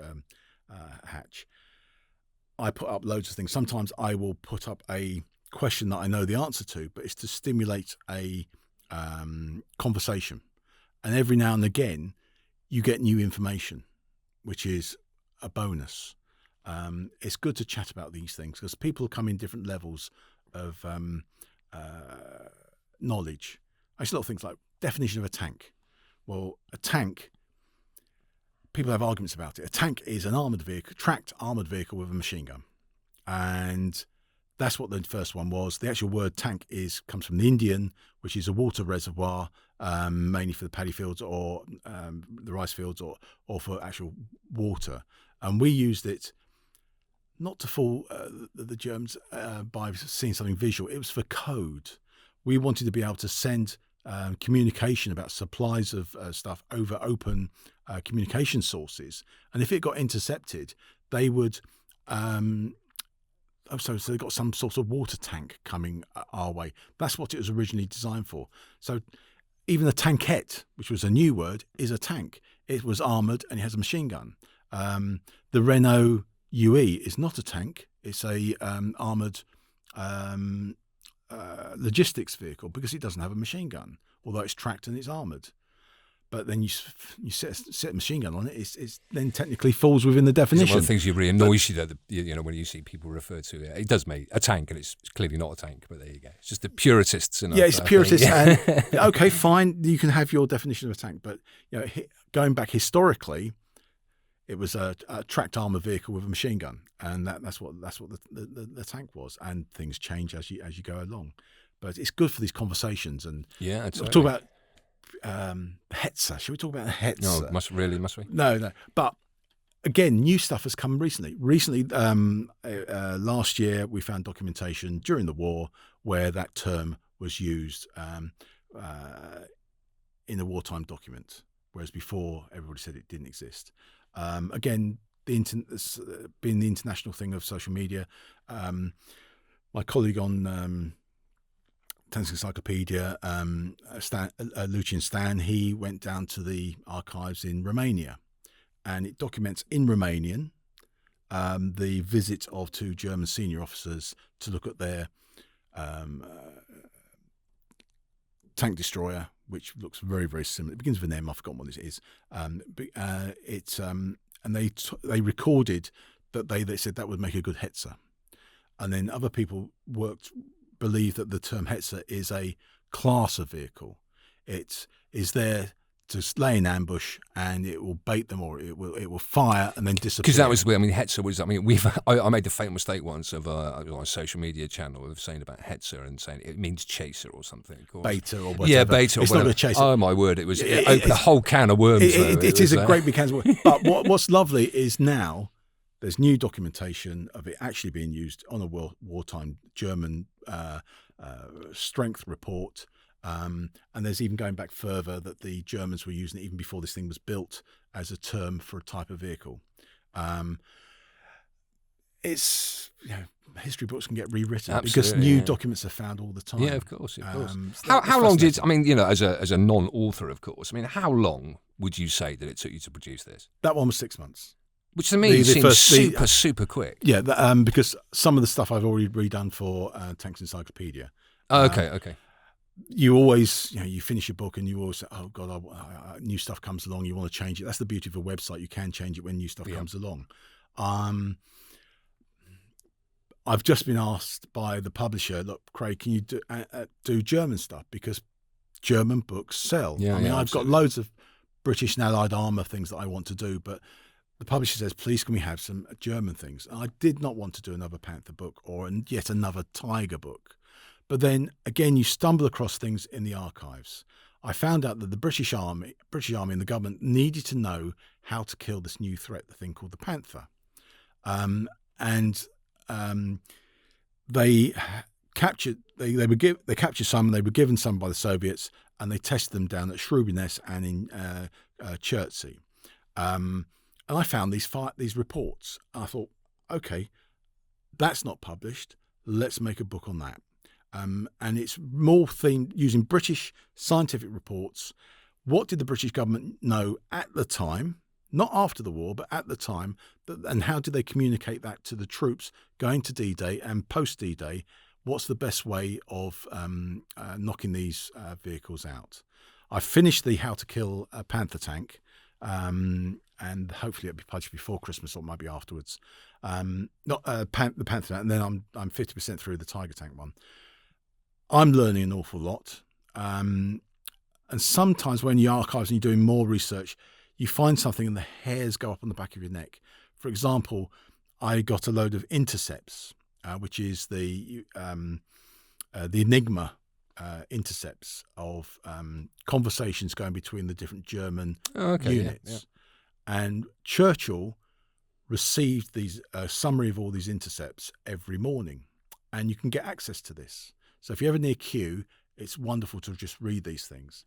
hatch. I put up loads of things. Sometimes I will put up a question that I know the answer to, but it's to stimulate a conversation. And every now and again, you get new information, which is a bonus. It's good to chat about these things because people come in different levels of knowledge. I see a lot of things like definition of a tank. Well, a tank, people have arguments about it. A tank is an armoured vehicle, tracked armoured vehicle with a machine gun. And that's what the first one was. The actual word tank comes from the Indian, which is a water reservoir, mainly for the paddy fields or the rice fields or for actual water. And we used it not to fool the Germans by seeing something visual. It was for code. We wanted to be able to send communication about supplies of stuff over open communication sources. And if it got intercepted, they would... So they got some sort of water tank coming our way. That's what it was originally designed for. So even a tankette, which was a new word, is a tank. It was armoured and it has a machine gun. The Renault UE is not a tank. It's a armoured logistics vehicle because it doesn't have a machine gun, although it's tracked and it's armoured. But then you set a machine gun on it, it's then technically falls within the definition. One of the things that really annoys you, though, when you see people refer to it, it does make a tank, and it's clearly not a tank. But there you go. It's just the puritists. It's puritists. And, okay, fine, you can have your definition of a tank, but going back historically, it was a tracked armored vehicle with a machine gun, and that's what the tank was. And things change as you go along, but it's good for these conversations. And absolutely. Talk about. Hetzer. Should we talk about Hetzer? No, must we? No. But again, new stuff has come recently. Last year, we found documentation during the war where that term was used in a wartime document, whereas before everybody said it didn't exist. Again, being the international thing of social media, my colleague on Encyclopedia, Lucian Stan, he went down to the archives in Romania, and it documents in Romanian the visit of two German senior officers to look at their tank destroyer, which looks very, very similar. It begins with an M. I've forgotten what it is. And they recorded that they said that would make a good Hetzer, and then other people believe that the term Hetzer is a class of vehicle. It is there to lay an ambush, and it will bait them, or it will fire and then disappear. Because that was, Hetzer was. I made the fatal mistake once of on a social media channel of saying about Hetzer and saying it means chaser or something. Beta or whatever. Yeah, beta or it's whatever. Not a chaser. Oh my word! It was a whole can of worms. It is a great big can of worms. But what's lovely is now there's new documentation of it actually being used on a wartime German strength report. And there's even going back further that the Germans were using it even before this thing was built as a term for a type of vehicle. It's history books can get rewritten. Absolutely, because new documents are found all the time. Yeah, of course. How long did as a non-author, of course? How long would you say that it took you to produce this? That one was 6 months. Which to me seems super quick. Yeah, because some of the stuff I've already redone for Tanks Encyclopedia. Oh, okay. You always, you finish your book and you always say, oh, God, new stuff comes along, you want to change it. That's the beauty of a website. You can change it when new stuff comes along. I've just been asked by the publisher, look, Craig, can you do German stuff? Because German books sell. Yeah, I've got loads of British and Allied armour things that I want to do, but the publisher says, please, can we have some German things? And I did not want to do another Panther book or yet another Tiger book. But then, again, you stumble across things in the archives. I found out that the British Army and the government needed to know how to kill this new threat, the thing called the Panther. They captured some, they were given some by the Soviets, and they tested them down at Shrubiness and in Chertsey. And I found these reports. I thought, okay, that's not published. Let's make a book on that. And it's more themed using British scientific reports. What did the British government know at the time, not after the war, but at the time, and how did they communicate that to the troops going to D-Day and post D-Day? What's the best way of knocking these vehicles out? I finished the How to Kill a Panther Tank, and hopefully it'll be published before Christmas or maybe afterwards. Not the Panther Tank, and then I'm 50% through the Tiger Tank one. I'm learning an awful lot. And sometimes when you archives and you're doing more research, you find something and the hairs go up on the back of your neck. For example, I got a load of intercepts, which is the Enigma intercepts of conversations going between the different German units. Yeah. And Churchill received these summary of all these intercepts every morning, and you can get access to this. So if you're ever near Kew, it's wonderful to just read these things.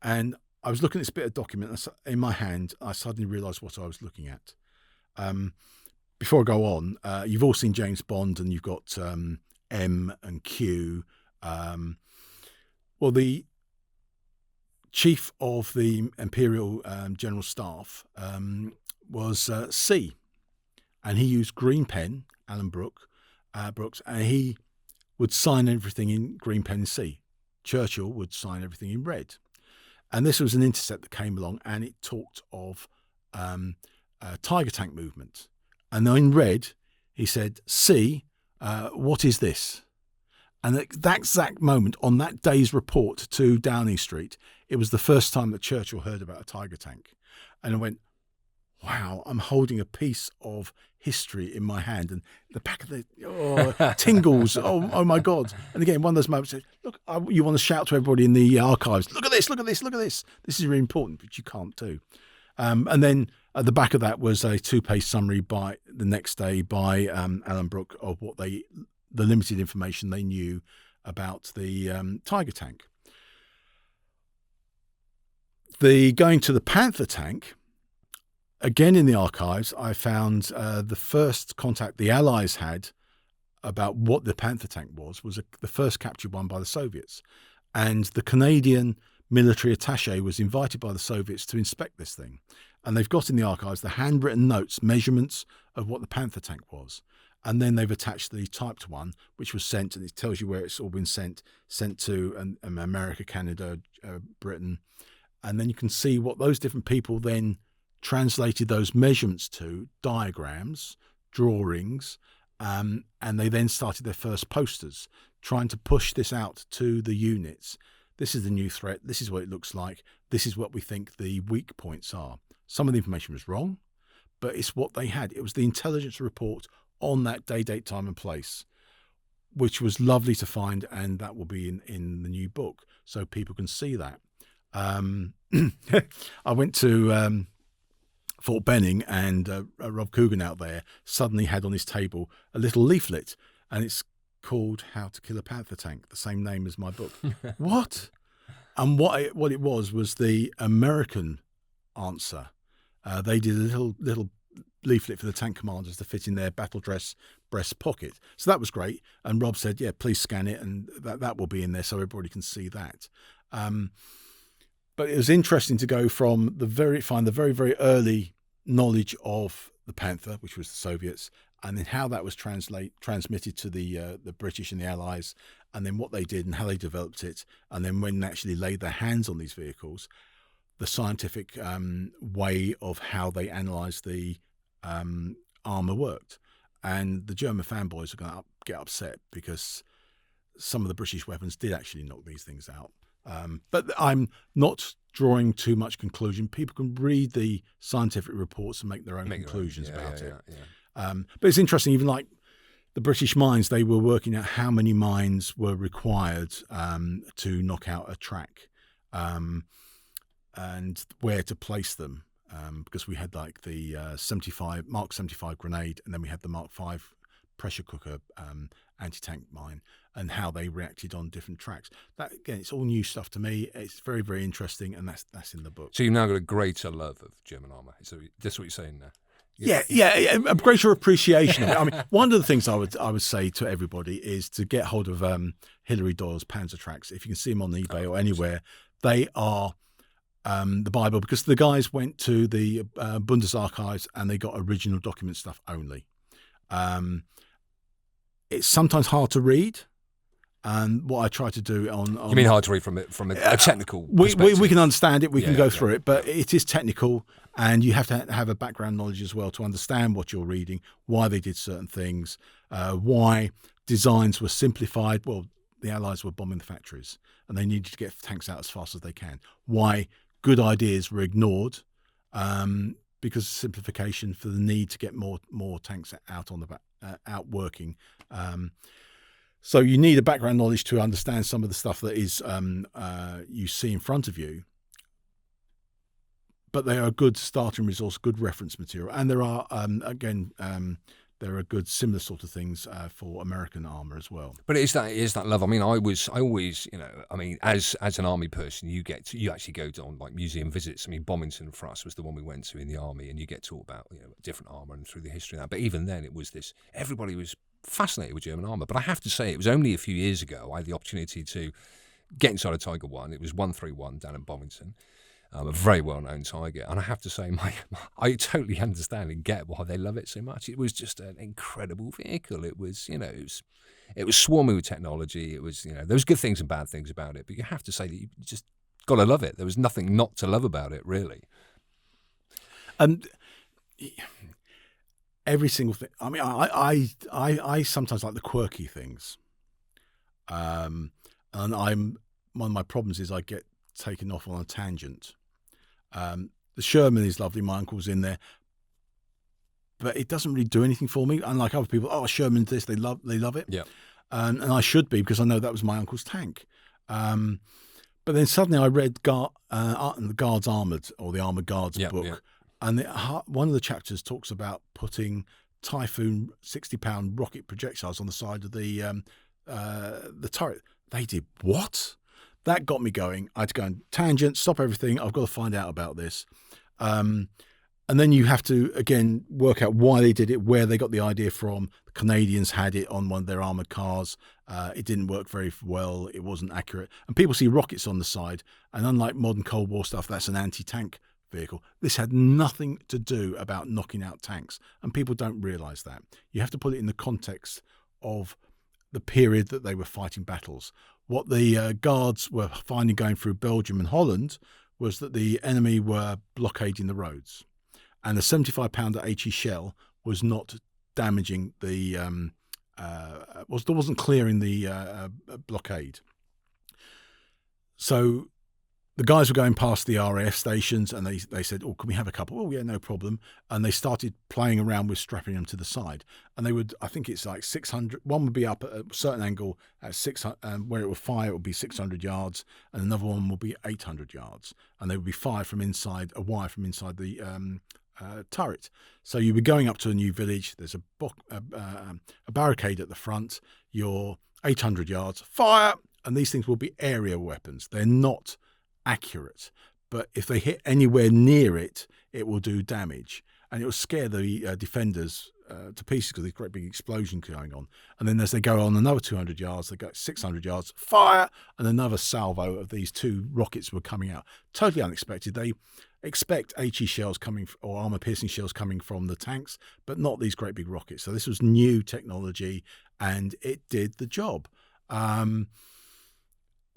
And I was looking at this bit of document in my hand. I suddenly realised what I was looking at. Before I go on, you've all seen James Bond, and you've got M and Q. Well, the chief of the Imperial General Staff was C, and he used green pen, Alan Brooks, and he would sign everything in green pen and C. Churchill would sign everything in red. And this was an intercept that came along, and it talked of Tiger Tank movement. And then in red, he said, C, what is this? And at that exact moment, on that day's report to Downing Street, it was the first time that Churchill heard about a Tiger Tank. And I went, wow, I'm holding a piece of history in my hand, and the back of the tingles. Oh my God. And again, one of those moments, look, you want to shout to everybody in the archives, look at this, look at this, look at this. This is really important, but you can't do. And then at the back of that was a 2-page summary by the next day by Alan Brooks of what the limited information they knew about the Tiger Tank. Going to the Panther Tank, again, in the archives, I found the first contact the Allies had about what the Panther Tank was the first captured one by the Soviets. And the Canadian military attaché was invited by the Soviets to inspect this thing. And they've got in the archives the handwritten notes, measurements of what the Panther Tank was. And then they've attached the typed one, which was sent, and it tells you where it's all been sent to America, Canada, Britain. And then you can see what those different people then translated those measurements to diagrams, drawings, and they then started their first posters, trying to push this out to the units. This is the new threat. This is what it looks like. This is what we think the weak points are. Some of the information was wrong, but it's what they had. It was the intelligence report on that day, date, time, and place, which was lovely to find, and that will be in the new book, so people can see that. I went to Fort Benning, and Rob Coogan out there suddenly had on his table a little leaflet, and it's called How to Kill a Panther Tank, the same name as my book. What? And what it was the American answer. They did a little leaflet for the tank commanders to fit in their battle dress breast pocket. So that was great. And Rob said, yeah, please scan it, and that will be in there so everybody can see that. But it was interesting to go from find the very, very early knowledge of the Panther, which was the Soviets, and then how that was transmitted to the British and the Allies, and then what they did and how they developed it, and then when they actually laid their hands on these vehicles, the scientific way of how they analysed the armour worked. And the German fanboys are going to get upset because some of the British weapons did actually knock these things out. But I'm not drawing too much conclusion. People can read the scientific reports and make their own conclusions about it. But it's interesting, even like the British mines, they were working out how many mines were required to knock out a track and where to place them. Because we had like the Mark 75 grenade, and then we had the Mark 5 pressure cooker anti-tank mine, and how they reacted on different tracks. That, again, it's all new stuff to me. It's very, very interesting, and that's in the book. So you've now got a greater love of German armour. So that's what you're saying there. Yeah, a greater appreciation of it. I mean, one of the things I would say to everybody is to get hold of Hilary Doyle's Panzer tracks. If you can see them on eBay or anywhere, they are the Bible, because the guys went to the Bundesarchives and they got original document stuff only. It's sometimes hard to read. And what I try to do on you mean hard to read from a technical perspective? We can understand it, we can go through it, but it is technical, and you have to have a background knowledge as well to understand what you're reading, why they did certain things, why designs were simplified. Well, the Allies were bombing the factories, and they needed to get tanks out as fast as they can. Why good ideas were ignored because of simplification, for the need to get more tanks out on the out working. So you need a background knowledge to understand some of the stuff that is you see in front of you. But they are a good starting resource, good reference material, and there are there are good similar sort of things for American armor as well. But it is that love. I mean, I always, as an army person, you actually go on like museum visits. I mean, Bomington for us was the one we went to in the army, and you get taught about different armor and through the history of that. But even then, it was everybody was fascinated with German armour. But I have to say, it was only a few years ago I had the opportunity to get inside a Tiger 1. It was 131 down in Bomington, a very well-known Tiger. And I have to say, I totally understand and get why they love it so much. It was just an incredible vehicle. It was, it was swarming with technology. It was, there was good things and bad things about it. But you have to say that you just got to love it. There was nothing not to love about it, really. Every single thing. I mean, I sometimes like the quirky things, and one of my problems is I get taken off on a tangent. The Sherman is lovely. My uncle's in there, but it doesn't really do anything for me. Unlike other people, Sherman's this, they love it. Yeah, and I should be, because I know that was my uncle's tank. But then suddenly I read the Guards Armoured, or the Armoured Guards book. Yeah. And one of the chapters talks about putting Typhoon 60-pound rocket projectiles on the side of the turret. They did what? That got me going. I had to go on tangent, stop everything. I've got to find out about this. And then you have to, again, work out why they did it, where they got the idea from. The Canadians had it on one of their armoured cars. It didn't work very well. It wasn't accurate. And people see rockets on the side. And unlike modern Cold War stuff, that's an anti-tank vehicle. This had nothing to do about knocking out tanks, and people don't realise that. You have to put it in the context of the period that they were fighting battles. What the Guards were finding going through Belgium and Holland was that the enemy were blockading the roads, and a 75-pounder HE shell was not damaging the wasn't clearing the blockade. So the guys were going past the RAF stations, and they said, can we have a couple? Oh, yeah, no problem. And they started playing around with strapping them to the side. And they would, I think it's like 600. One would be up at a certain angle at 600, where it would fire, it would be 600 yards, and another one would be 800 yards. And they would be fired from inside, a wire from inside the turret. So you'd be going up to a new village. There's a barricade at the front. You're 800 yards, fire! And these things will be area weapons. They're not accurate, but if they hit anywhere near it, it will do damage, and it will scare the defenders to pieces because there's great big explosion going on. And then as they go on another 200 yards, they go 600 yards, fire, and another salvo of these 2 rockets were coming out. Totally unexpected. They expect HE shells coming or armor-piercing shells coming from the tanks, but not these great big rockets. So this was new technology, and it did the job.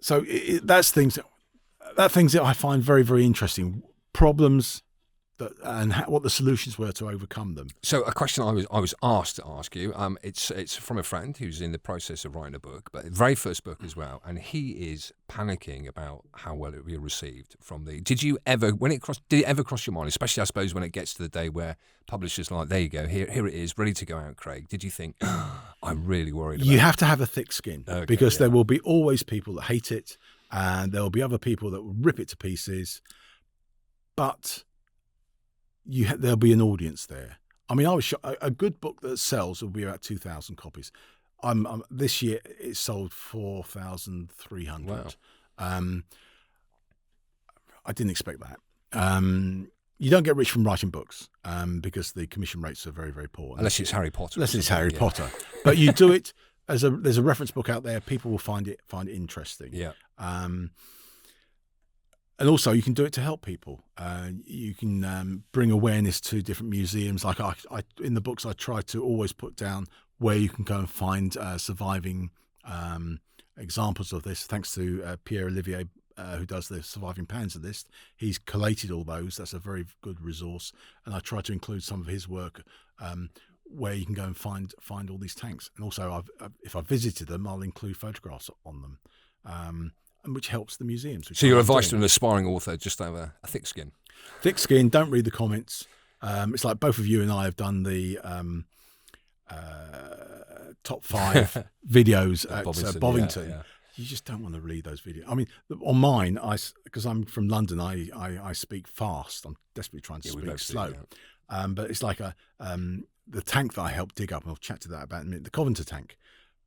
So that's things that I find very, very interesting. Problems and what the solutions were to overcome them. So a question I was asked to ask you, it's from a friend who's in the process of writing a book, but the very first book as well, and he is panicking about how well it will be received from the. Did it ever cross your mind, especially I suppose when it gets to the day where publishers are like, there you go, here it is, ready to go out, Craig? Did you think, I'm really worried about You have to have a thick skin, because there will be always people that hate it, and there will be other people that will rip it to pieces, but there'll be an audience there. I mean, I was a good book that sells will be about 2,000 copies. This year it sold 4,300. Wow. I didn't expect that. You don't get rich from writing books because the commission rates are very, very poor. Unless it's Harry Potter. Potter. But you do it there's a reference book out there. People will find it interesting. Yeah. And also, you can do it to help people. You can bring awareness to different museums. Like I in the books, I try to always put down where you can go and find surviving examples of this. Thanks to Pierre Olivier, who does the Surviving Panzer list. He's collated all those. That's a very good resource. And I try to include some of his work where you can go and find all these tanks. And also, if I visited them, I'll include photographs on them. And which helps the museums. So your advice to an aspiring author, just have a thick skin. Thick skin, don't read the comments. It's like both of you and I have done the top 5 videos at Bovington. Yeah. You just don't want to read those videos. I mean, on mine, because I'm from London, I speak fast. I'm desperately trying to speak slow. But it's like the tank that I helped dig up, and I'll chat to that about in a minute, the Coventry tank.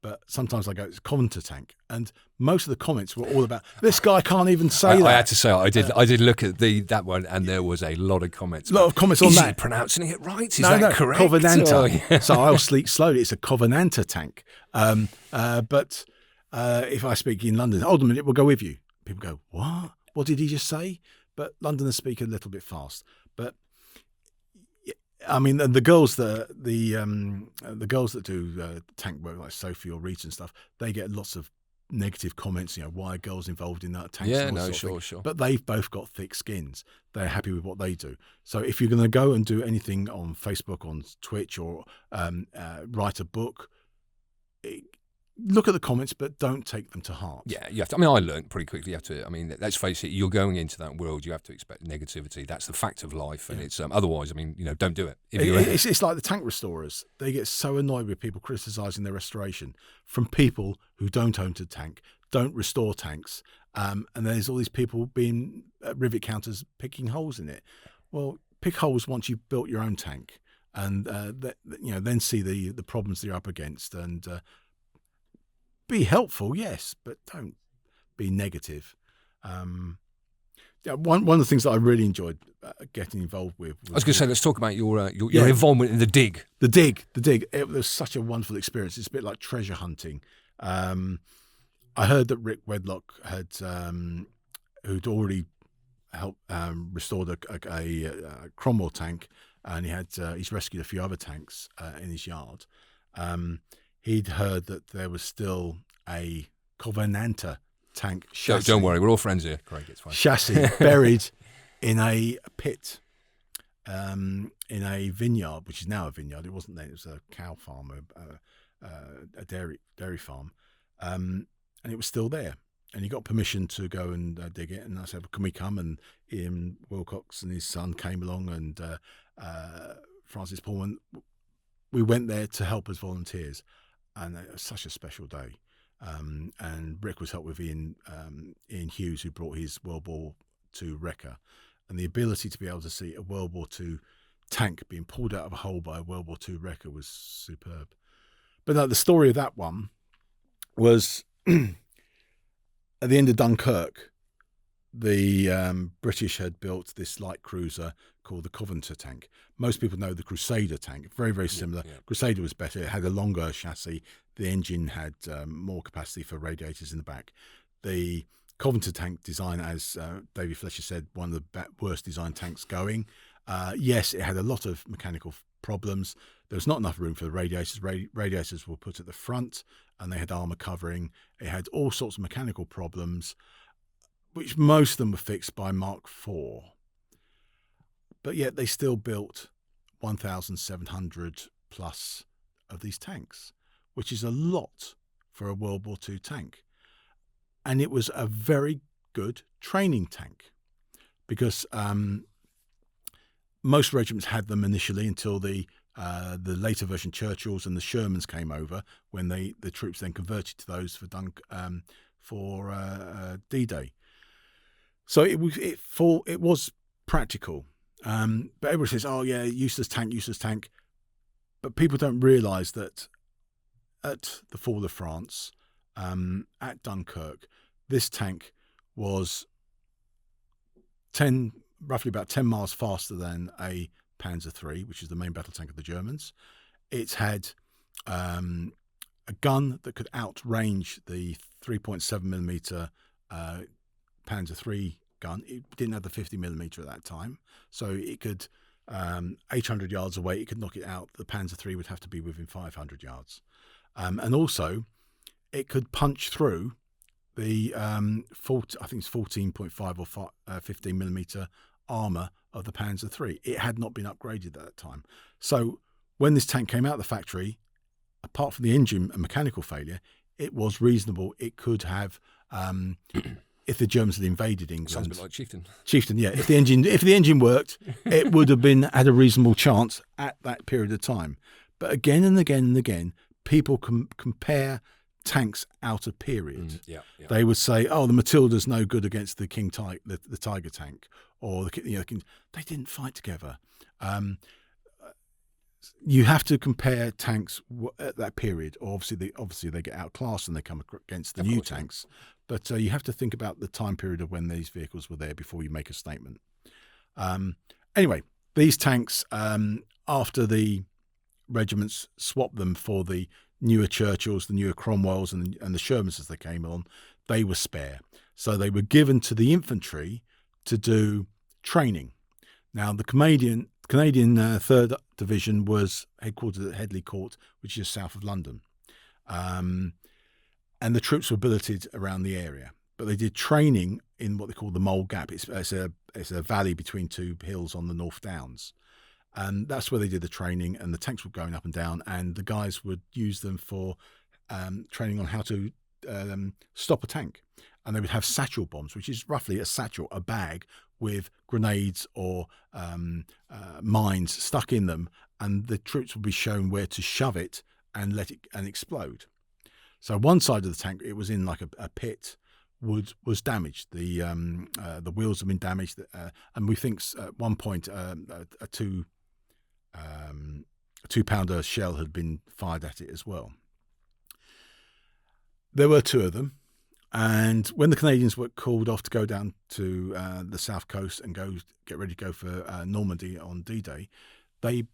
But sometimes I go, it's Coventry tank. And most of the comments were all about, this guy can't even say that. I had to say, I did look at that one, and there was a lot of comments. A lot of comments on that. Is he pronouncing it right? Is that correct? Covenanter. Oh, yeah. So I'll speak slowly. It's a Covenanter tank. But if I speak in London, hold on a minute, we'll go with you. People go, what? What did he just say? But Londoners speak a little bit fast. But I mean, the girls that do tank work, like Sophie or Rita and stuff, they get lots of negative comments. Why are girls involved in that tank? Yeah, no, sure. But they've both got thick skins. They're happy with what they do. So if you're going to go and do anything on Facebook, on Twitch, or write a book, look at the comments, but don't take them to heart. Yeah, you have to. I mean, I learned pretty quickly. You have to. I mean, let's face it. You're going into that world. You have to expect negativity. That's the fact of life, and it's otherwise. I mean, don't do it. It's like the tank restorers. They get so annoyed with people criticising their restoration from people who don't own a tank, don't restore tanks, and there's all these people being rivet counters picking holes in it. Well, pick holes once you've built your own tank, and then see the problems that you're up against, and be helpful, yes, but don't be negative. One of the things that I really enjoyed getting involved with. I was going to say, let's talk about your involvement in the dig. The dig. It was such a wonderful experience. It's a bit like treasure hunting. I heard that Rick Wedlock who'd already helped restored a Cromwell tank, and he's rescued a few other tanks in his yard. He'd heard that there was still a Covenanter tank chassis. Don't worry, we're all friends here, Craig. It's fine. Chassis buried in a pit in a vineyard, which is now a vineyard. It wasn't then; it was a cow farm, a dairy farm, and it was still there. And he got permission to go and dig it. And I said, "Can we come?" And Ian Wilcox and his son came along, and Francis Pullman. We went there to help as volunteers. And it was such a special day. And Rick was helped with Ian Hughes, who brought his World War II wrecker. And the ability to be able to see a World War II tank being pulled out of a hole by a World War II wrecker was superb. But no, the story of that one was at the end of Dunkirk, the British had built this light cruiser called the Coventry tank. Most people know the Crusader tank, very, very similar. Yeah. Crusader was better. It had a longer chassis. The engine had more capacity for radiators in the back. The Coventry tank design, as David Fletcher said, one of the worst designed tanks going. Yes, it had a lot of mechanical problems. There was not enough room for the radiators. Radiators were put at the front, and they had armour covering. It had all sorts of mechanical problems, which most of them were fixed by Mark IV. But yet they still built 1,700 plus of these tanks, which is a lot for a World War II tank. And it was a very good training tank, because most regiments had them initially until the later version Churchills and the Shermans came over, when the troops then converted to those for D-Day. So it was practical, but everyone says, "Oh yeah, useless tank." But people don't realise that at the fall of France, at Dunkirk, this tank was roughly about 10 miles faster than a Panzer III, which is the main battle tank of the Germans. It had a gun that could outrange the 3.7mm Panzer III gun. It didn't have the 50mm at that time, so it could 800 yards away, it could knock it out. The Panzer III would have to be within 500 yards, and also it could punch through the I think it's 14.5 or 15mm armour of the Panzer III. It had not been upgraded at that time. So when this tank came out of the factory, apart from the engine and mechanical failure, it was reasonable. It could have, if the Germans had invaded England. Sounds a bit like Chieftain. Chieftain, yeah. If the engine worked, it would have had a reasonable chance at that period of time. But again and again and again, people compare tanks out of period. Yeah. They would say, "Oh, the Matilda's no good against the the Tiger tank," or they didn't fight together. You have to compare tanks at that period. Obviously they get outclassed and they come against the new tanks. But you have to think about the time period of when these vehicles were there before you make a statement. Anyway, these tanks, after the regiments swapped them for the newer Churchills, the newer Cromwells, and the Shermans as they came on, they were spare. So they were given to the infantry to do training. Now, the Canadian 3rd Division was headquartered at Headley Court, which is south of London. And the troops were billeted around the area. But they did training in what they call the Mole Gap. It's a valley between two hills on the North Downs. And that's where they did the training, and the tanks were going up and down, and the guys would use them for training on how to stop a tank. And they would have satchel bombs, which is roughly a bag with grenades or mines stuck in them, and the troops would be shown where to shove it and let it explode. So one side of the tank, it was in like a pit, was damaged. The wheels have been damaged, and we think at one point a 2-pounder shell had been fired at it as well. There were 2 of them, and when the Canadians were called off to go down to the south coast and get ready to go for Normandy on D-Day, the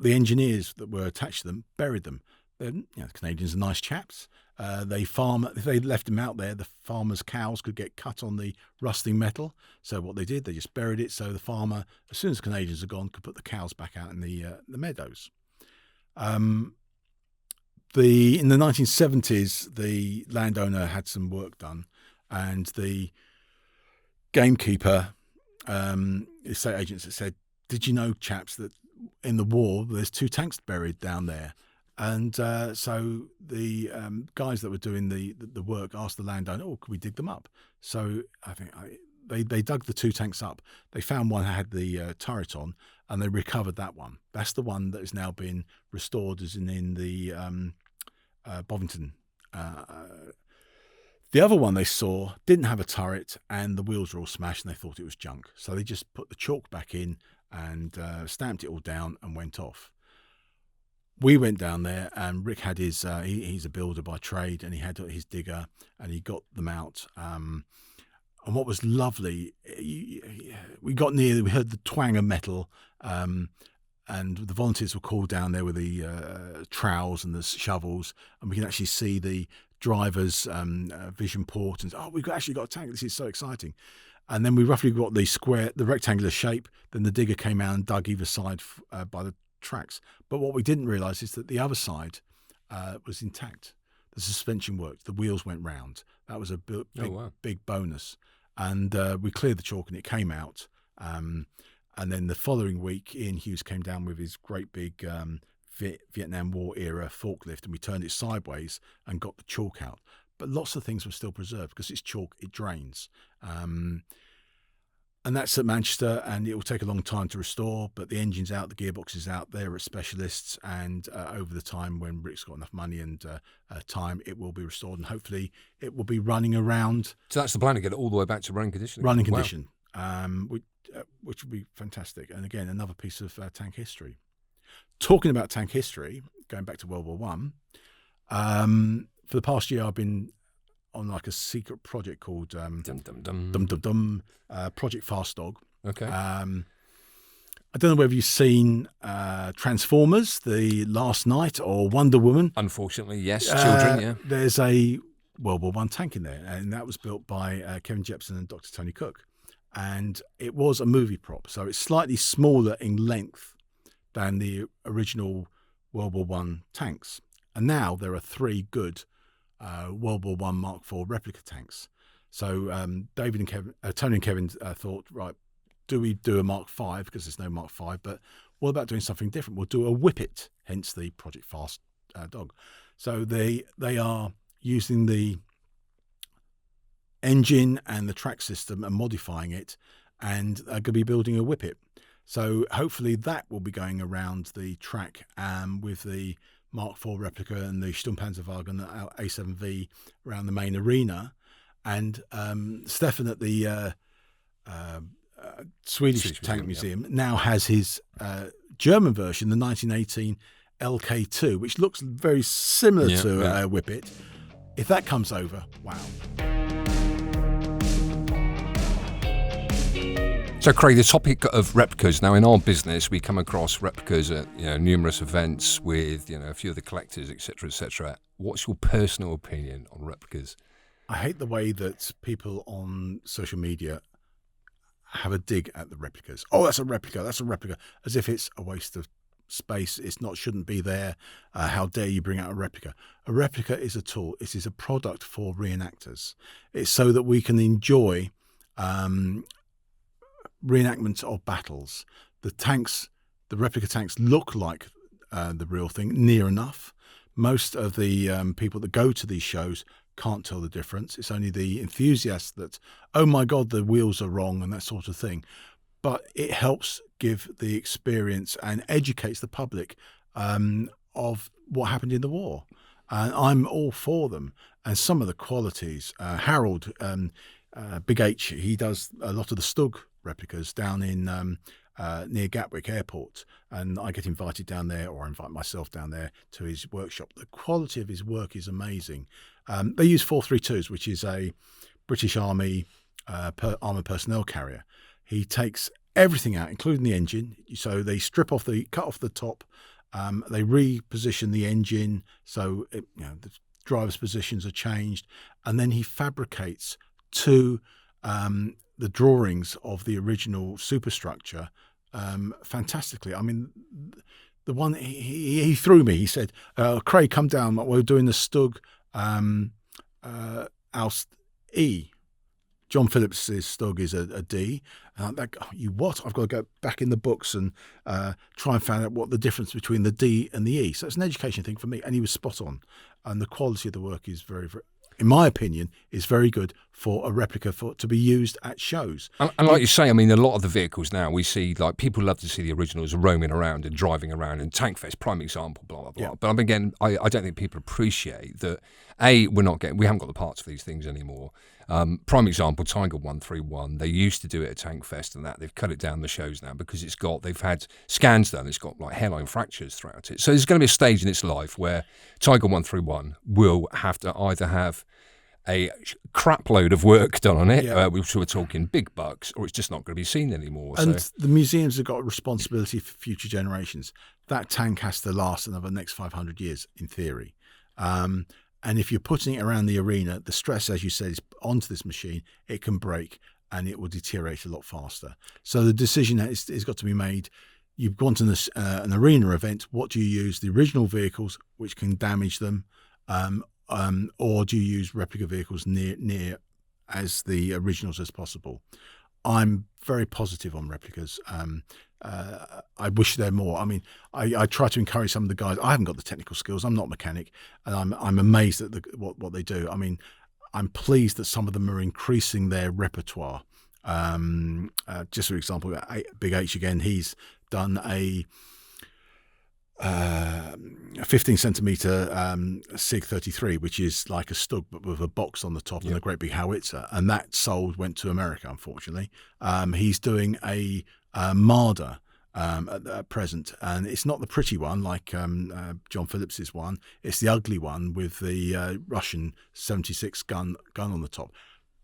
engineers that were attached to them buried them. The Canadians are nice chaps. If they left them out there, the farmers' cows could get cut on the rusting metal. So what they did, they just buried it. So the farmer, as soon as the Canadians are gone, could put the cows back out in the meadows. In the 1970s, the landowner had some work done, and the gamekeeper, estate agents, said, "Did you know, chaps, that in the war there's 2 tanks buried down there?" And so the guys that were doing the work asked the landowner, "Oh, could we dig them up?" So I think they dug the 2 tanks up. They found one had the turret on, and they recovered that one. That's the one that has now been restored, as in the Bovington. The other one they saw didn't have a turret, and the wheels were all smashed, and they thought it was junk. So they just put the chalk back in and stamped it all down and went off. We went down there, and Rick had his, he's a builder by trade, and he had his digger, and he got them out. And what was lovely, we got near, we heard the twang of metal, and the volunteers were called down there with the trowels and the shovels, and we can actually see the driver's vision port, and we've actually got a tank. This is so exciting. And then we roughly got the rectangular shape. Then the digger came out and dug either side by the tracks. But what we didn't realise is that the other side was intact. The suspension worked. The wheels went round. That was a big bonus. And we cleared the chalk and it came out. And then the following week, Ian Hughes came down with his great big Vietnam War era forklift, and we turned it sideways and got the chalk out. But lots of things were still preserved because it's chalk, it drains. And that's at Manchester, and it will take a long time to restore, but the engine's out, the gearbox is out, they're at specialists, and over the time when Rick's got enough money and time, it will be restored, and hopefully it will be running around. So that's the plan, to get it all the way back to running condition? Running condition, which would be fantastic. And again, another piece of tank history. Talking about tank history, going back to World War One, for the past year I've been on like a secret project called Project Fast Dog. Okay. I don't know whether you've seen Transformers, The Last Night, or Wonder Woman. Unfortunately, yes. Children, yeah. There's a World War One tank in there, and that was built by Kevin Jepson and Dr. Tony Cook. And it was a movie prop, so it's slightly smaller in length than the original World War One tanks. And now there are 3 good World War One Mark IV replica tanks. So David and Kevin, Tony and Kevin thought, right, do we do a Mark V, because there's no Mark V, but what about doing something different? We'll do a Whippet, hence the Project Fast Dog. So they are using the engine and the track system and modifying it, and are going to be building a Whippet. So hopefully that will be going around the track with the Mark IV replica and the Sturmpanzerwagen A7V around the main arena. And Stefan at the Swedish Tank Museum now has his German version, the 1918 LK2, which looks very similar to a Whippet. If that comes over, wow. So, Craig, the topic of replicas. Now, in our business, we come across replicas at numerous events with a few of the collectors, etc., etc. What's your personal opinion on replicas? I hate the way that people on social media have a dig at the replicas. Oh, that's a replica, as if it's a waste of space. It's not, shouldn't be there. How dare you bring out a replica? A replica is a tool. It is a product for reenactors. It's so that we can enjoy reenactments of battles. The replica tanks look like the real thing, near enough. Most of the people that go to these shows can't tell the difference. It's only the enthusiasts that, oh my God, the wheels are wrong and that sort of thing. But it helps give the experience and educates the public of what happened in the war. And I'm all for them. And some of the qualities, Harold, Big H, he does a lot of the Stug replicas down in near Gatwick Airport, and I get invited down there, or I invite myself down there to his workshop. The quality of his work is amazing. They use 432s, which is a British Army armoured personnel carrier. He takes everything out, including the engine. So they cut off the top. They reposition the engine so the driver's positions are changed, and then he fabricates to the drawings of the original superstructure fantastically. I mean, the one he threw me, he said, Craig, come down, we're doing the Stug Alst E. John Phillips' Stug is a D. You what? I've got to go back in the books and try and find out what the difference between the D and the E. So it's an education thing for me, and he was spot on. And the quality of the work is very, very, in my opinion, is very good for a replica to be used at shows. And like you say, I mean, a lot of the vehicles now we see, like, people love to see the originals roaming around and driving around, and Tankfest, prime example, blah, blah, blah. Yeah. But again, I don't think people appreciate that, A, we haven't got the parts for these things anymore. Prime example, Tiger 131, they used to do it at Tankfest and that. They've cut it down the shows now because they've had scans done, it's got like hairline fractures throughout it. So there's going to be a stage in its life where Tiger 131 will have to either have a crap load of work done on it, which we're talking big bucks, or it's just not going to be seen anymore. And the museums have got a responsibility for future generations. That tank has to last another next 500 years, in theory. And if you're putting it around the arena, the stress, as you said, is onto this machine. It can break and it will deteriorate a lot faster. So the decision has got to be made. You've gone to an arena event. What do you use? The original vehicles, which can damage them, or do you use replica vehicles near as the originals as possible? I'm very positive on replicas. I wish there more. I mean, I try to encourage some of the guys. I haven't got the technical skills. I'm not a mechanic, and I'm amazed at what they do. I mean, I'm pleased that some of them are increasing their repertoire. Just for example, Big H again, he's done a 15 centimeter SIG 33, which is like a Stug but with a box on the top and a great big howitzer, and that went to America, unfortunately. He's doing a Marder at present, and it's not the pretty one like John Phillips's one. It's the ugly one with the Russian 76 gun on the top.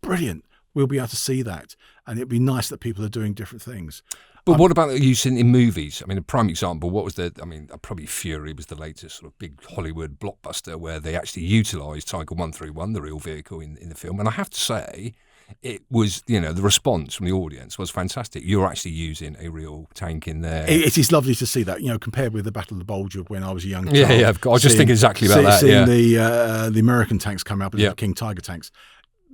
Brilliant. We'll be able to see that, and it'd be nice that people are doing different things. But what about the use in movies? I mean, a prime example, probably Fury was the latest sort of big Hollywood blockbuster where they actually utilised Tiger 131, the real vehicle, in the film. And I have to say, it was, the response from the audience was fantastic. You're actually using a real tank in there. It is lovely to see that, compared with the Battle of the Bulge of when I was a young child. Yeah, I was just thinking exactly about that. Seeing the American tanks come out with the King Tiger tanks.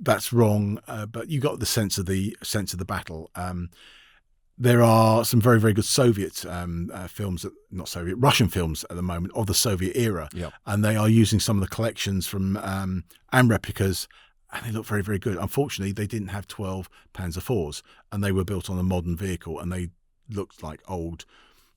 That's wrong, but you got the sense of the battle. There are some very, very good Soviet Russian films at the moment of the Soviet era, and they are using some of the collections from and replicas, and they look very, very good. Unfortunately, they didn't have 12 Panzer IVs, and they were built on a modern vehicle, and they looked like old.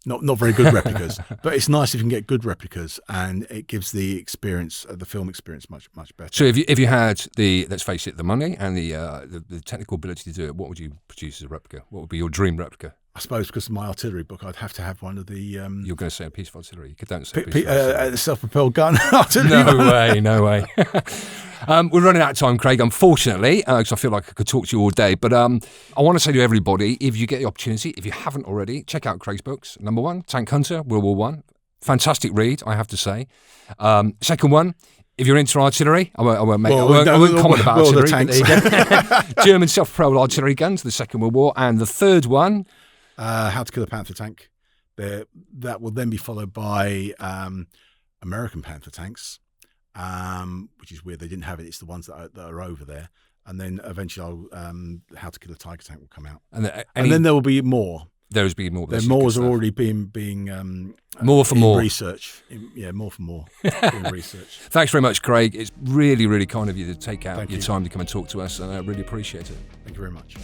Not very good replicas, but it's nice if you can get good replicas, and it gives the experience, the film experience, much better. So if you had let's face it, the money and the technical ability to do it, what would you produce as a replica? What would be your dream replica? I suppose because of my artillery book, I'd have to have one of the. You're going to say a piece of artillery. You don't say a piece of artillery. Self-propelled gun artillery. No way. We're running out of time, Craig, unfortunately, because I feel like I could talk to you all day. But I want to say to everybody, if you get the opportunity, if you haven't already, check out Craig's books. Number 1, Tank Hunter, World War I. Fantastic read, I have to say. Second one, if you're into artillery, I won't comment about artillery. But there you go. German self-propelled artillery guns, the Second World War. And the third one, How to Kill a Panther Tank. That will then be followed by American Panther tanks, which is weird. They didn't have it. It's the ones that are over there. And then eventually How to Kill a Tiger Tank will come out. And then there will be more. There's been more. More's are already being more for more research. More for more in research. Thanks very much, Craig. It's really, really kind of you to take out your time to come and talk to us, and I really appreciate it. Thank you very much.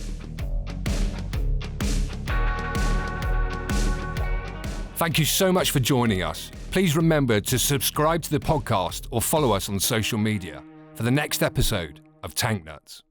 Thank you so much for joining us. Please remember to subscribe to the podcast or follow us on social media for the next episode of Tank Nuts.